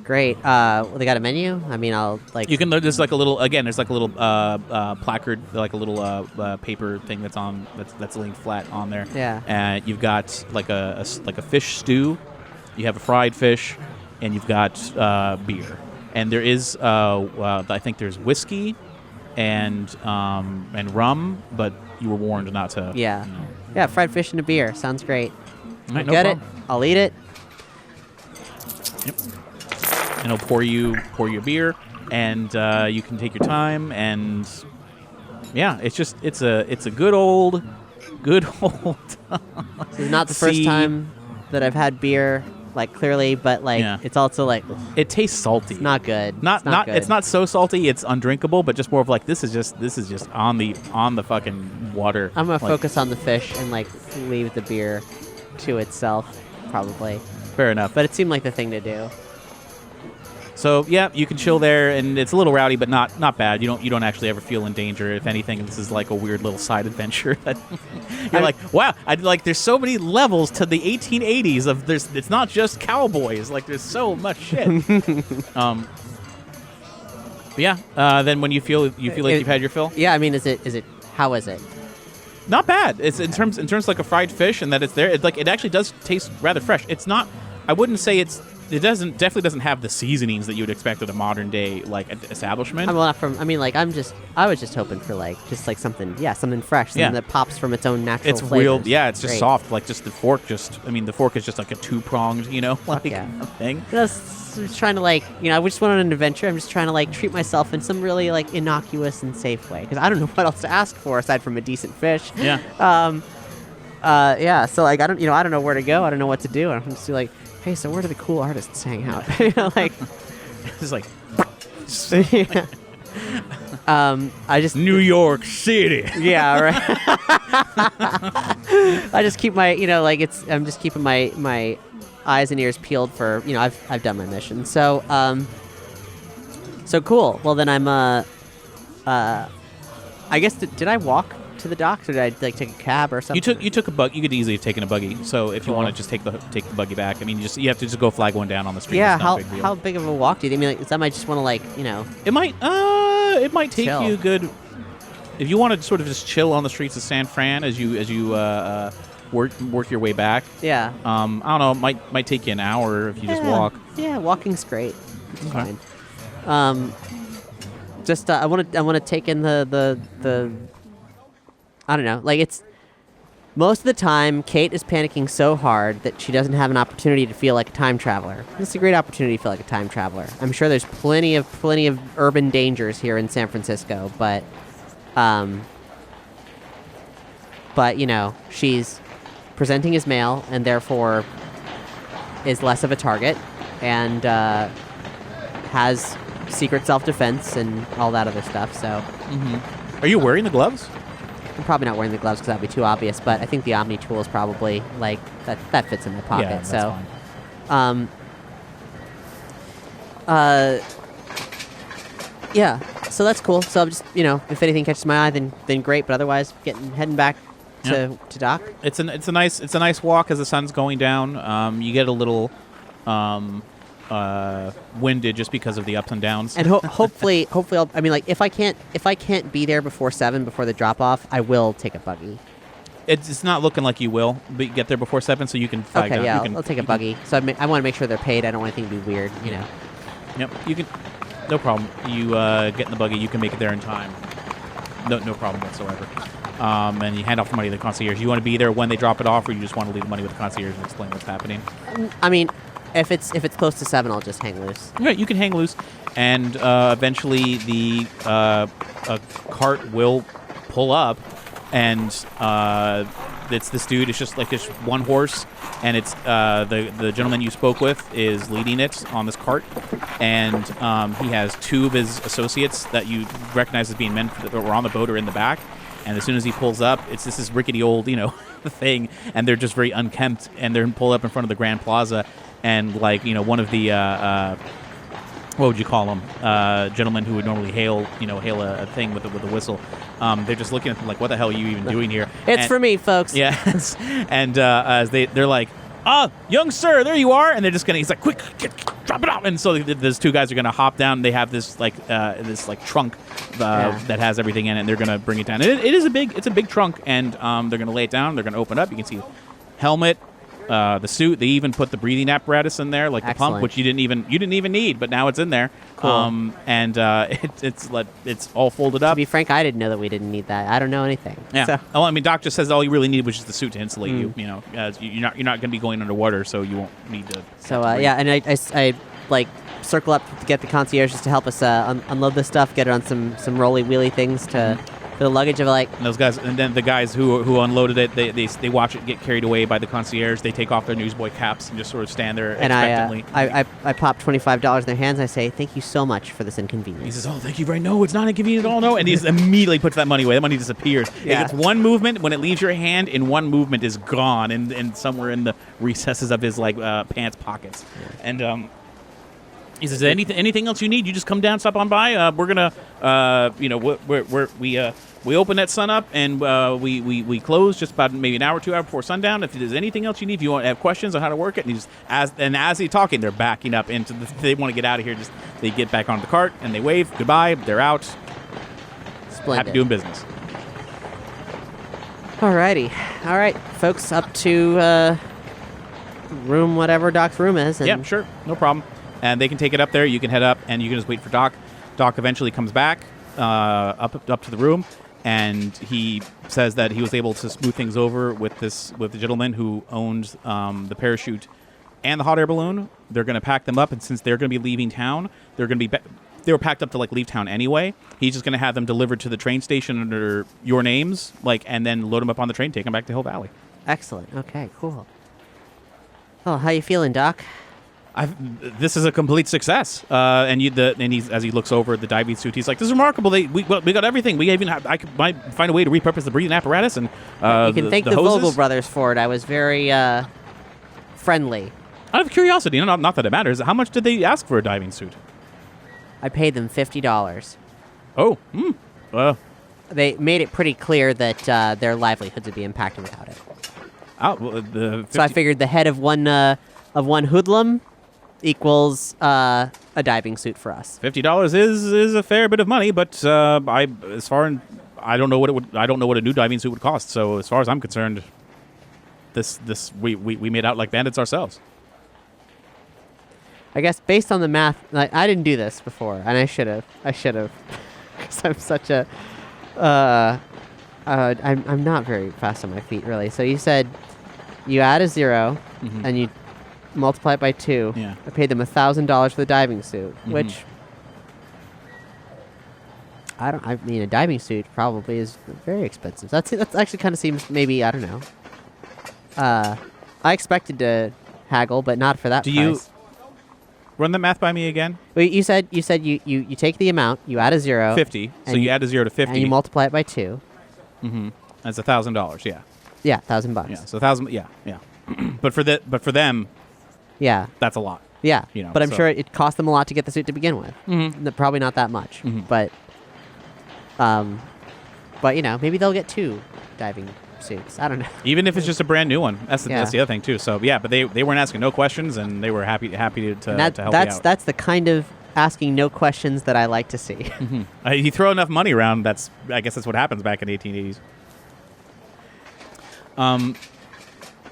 Great. They got a menu. I mean, I'll like. You can. There's like a little. Again, there's like a little placard, like a little paper thing that's laying flat on there. Yeah. And you've got like a fish stew. You have a fried fish, and you've got beer. And there is I think there's whiskey, and rum. But you were warned not to. Yeah. You know. Yeah. Fried fish and a beer. Sounds great. Right, Get it. I'll eat it. Yep. And he'll pour you a beer, and you can take your time. And yeah, it's a good old. This is not the first time that I've had beer, like clearly, but like it's also like it tastes salty. It's not good. Good. It's not so salty. It's undrinkable, but just more of like this is just on the fucking water. I'm gonna focus on the fish and like leave the beer to itself, probably. Fair enough. But it seemed like the thing to do. So yeah, you can chill there, and it's a little rowdy, but not bad. You don't actually ever feel in danger. If anything, this is like a weird little side adventure that you're like, wow, there's so many levels to the 1880s of this. It's not just cowboys. Like there's so much shit. But yeah, then when you feel like you've had your fill. Yeah, I mean, how is it? Not bad. It's in terms like a fried fish, and that it's there. It actually does taste rather fresh. It's not. I wouldn't say it definitely doesn't have the seasonings that you would expect at a modern day establishment. I was just hoping for something fresh, something that pops from its own natural it's flavors. Real, yeah, it's just soft, like just the fork. The fork is just like a two-pronged, thing. Just trying to I just went on an adventure. I'm just trying to treat myself in some really innocuous and safe way because I don't know what else to ask for aside from a decent fish. Yeah. Yeah. So I don't know where to go. I don't know what to do. I'm just hey, so where do the cool artists hang out? It's like. Yeah. I just New York City. Yeah, right. I just keep my, I'm just keeping my eyes and ears peeled for, I've done my mission. So, so cool. Well, then I'm, I guess, did I walk to the docks or did I take a cab or something? You took a bug. You could easily have taken a buggy. So if you want to just take the buggy back, I mean, you have to just go flag one down on the street. Yeah. It's not a big deal. How big of a walk do you think? I mean, I might just want to It might take chill. you a good. If you want to sort of just chill on the streets of San Fran as you work your way back. Yeah. I don't know. Might take you an hour if you just walk. Yeah, walking's great. It's fine. Just I want to take in the I don't know. It's most of the time Kate is panicking so hard that she doesn't have an opportunity to feel like a time traveler. It's a great opportunity to feel like a time traveler. I'm sure there's plenty of urban dangers here in San Francisco, but she's presenting as male and therefore is less of a target and has secret self-defense and all that other stuff. So, Are you wearing the gloves? I'm probably not wearing the gloves because that'd be too obvious. But I think the Omni tool is probably that fits in my pocket. Yeah, that's so, fine. Yeah. So that's cool. So I'm just if anything catches my eye, then great. But otherwise, heading back to dock. It's a nice walk as the sun's going down. You get a little winded just because of the ups and downs. And hopefully I'll, if I can't be there before 7 before the drop off, I will take a buggy. It's not looking like you will, but you get there before 7 so you can flag down. Okay, yeah, I'll take a buggy. So I want to make sure they're paid. I don't want anything to be weird, Yep, you can. No problem. You get in the buggy. You can make it there in time. No problem whatsoever. And you hand off the money to the concierge. You want to be there when they drop it off, or you just want to leave the money with the concierge and explain what's happening? I mean, if it's close to 7, I'll just hang loose. Yeah, you can hang loose, and eventually the a cart will pull up, and it's this dude. It's just like this one horse, and it's the gentleman you spoke with is leading it on this cart, and he has two of his associates that you recognize as being men that were on the boat or in the back. And as soon as he pulls up, it's this rickety old, thing, and they're just very unkempt, and they're pulled up in front of the Grand Plaza, and like, one of the what would you call them? Gentlemen who would normally hail a thing with a whistle. They're just looking at them like, what the hell are you even doing here? It's for me, folks. Yeah, and as they're like, young sir, there you are, and they're just gonna. He's like, quick, drop it out. And so those two guys are gonna hop down. They have this trunk that has everything in it, and they're gonna bring it down. It's a big trunk, and they're gonna lay it down. They're gonna open it up. You can see helmet, the suit. They even put the breathing apparatus in there, like the pump, which you didn't even need, but now it's in there. Cool. And it's all folded up. To be frank, I didn't know that we didn't need that. I don't know anything. Yeah. So. Oh, I mean, Doc just says all you really need was just the suit to insulate you. You're not going to be going underwater, so you won't need to. So and I like circle up to get the concierge just to help us unload this stuff, get it on some rolly wheely things to. For the luggage of like and those guys, and then the guys who unloaded it, they watch it get carried away by the concierge. They take off their newsboy caps and just sort of stand there expectantly. And I pop $25 in their hands. And I say, "Thank you so much for this inconvenience." He says, "Oh, thank you very no, it's not inconvenient at all, no." And he immediately puts that money away. That money disappears. Yeah. It's one movement. When it leaves your hand, in one movement is gone, and somewhere in the recesses of his pants pockets. Yeah. And he says, anything else you need, you just come down, stop on by. We're gonna, we open at sun up, and we close just about maybe an hour or 2 hours before sundown. If there's anything else you need, if you want to have questions on how to work it, and as he's talking, they're backing up into they want to get out of here. They get back on the cart and they wave goodbye. They're out. Splendid. Happy doing business. Alrighty, all right, folks, up to room whatever Doc's room is. And yeah, sure, no problem. And they can take it up there. You can head up, and you can just wait for Doc. Doc eventually comes back up to the room, and he says that he was able to smooth things over with the gentleman who owns the parachute and the hot air balloon. They're going to pack them up, and since they're going to be leaving town, they were packed up to leave town anyway. He's just going to have them delivered to the train station under your names, and then load them up on the train, take them back to Hill Valley. Excellent. Okay, cool. Oh, how you feeling, Doc? This is a complete success, and he's as he looks over at the diving suit, he's like, "This is remarkable. We got everything. We even might find a way to repurpose the breathing apparatus and you can thank the hoses. Vogel brothers for it. I was very friendly. Out of curiosity, not that it matters. How much did they ask for a diving suit? I paid them $50. Oh, they made it pretty clear that their livelihoods would be impacted without it. So I figured the head of one hoodlum equals a diving suit for us. $50 is a fair bit of money, but I don't know what a new diving suit would cost. So as far as I'm concerned, we made out like bandits ourselves. I guess based on the math, I didn't do this before, and I should have, because I'm such a, I'm not very fast on my feet really. So you said you add a 0 and you multiply it by 2. Yeah. I paid them $1,000 for the diving suit, which I mean, a diving suit probably is very expensive. That's actually kind of seems maybe, I don't know. I expected to haggle, but not for that price. You run the math by me again? Well, you said you take the amount, you add a 0. 50. So you add a 0 to 50. And you multiply it by 2. That's $1,000. Yeah. Yeah, $1,000. Yeah. So $1,000. Yeah. Yeah. but for them. Yeah. That's a lot. Yeah. But I'm sure it cost them a lot to get the suit to begin with. Probably not that much. But maybe they'll get 2 diving suits. I don't know. Even if it's just a brand new one. That's the other thing too. So yeah, but they weren't asking no questions, and they were happy to help you out. That's the kind of asking no questions that I like to see. You throw enough money around, I guess that's what happens back in the 1880s.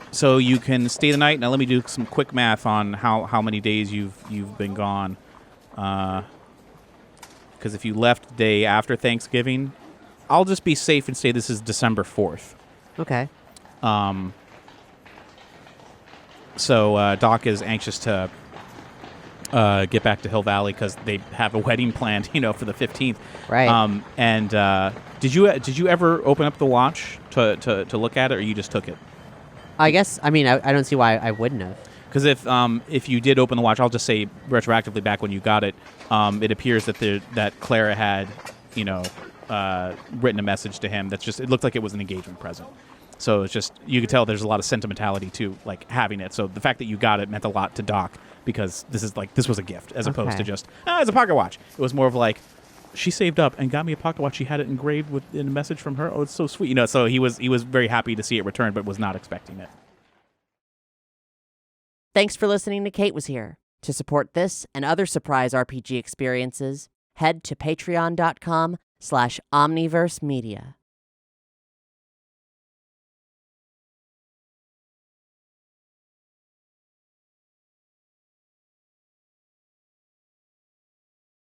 So you can stay the night. Now let me do some quick math on how many days you've been gone. Because if you left the day after Thanksgiving, I'll just be safe and say this is December 4th. Okay. So Doc is anxious to get back to Hill Valley because they have a wedding planned, for the 15th. Right. Did you ever open up the watch to look at it, or you just took it? I guess. I mean, I don't see why I wouldn't have. Because if you did open the watch, I'll just say retroactively back when you got it, it appears that Clara had, written a message to him. It looked like it was an engagement present. So it's just, you could tell there's a lot of sentimentality to like having it. So the fact that you got it meant a lot to Doc, because this was a gift as opposed to just it's a pocket watch. It was more of like, she saved up and got me a pocket watch. She had it engraved in a message from her. Oh, it's so sweet. So he was very happy to see it returned, but was not expecting it. Thanks for listening to Kate Was Here. To support this and other surprise RPG experiences, head to patreon.com/omniverse media.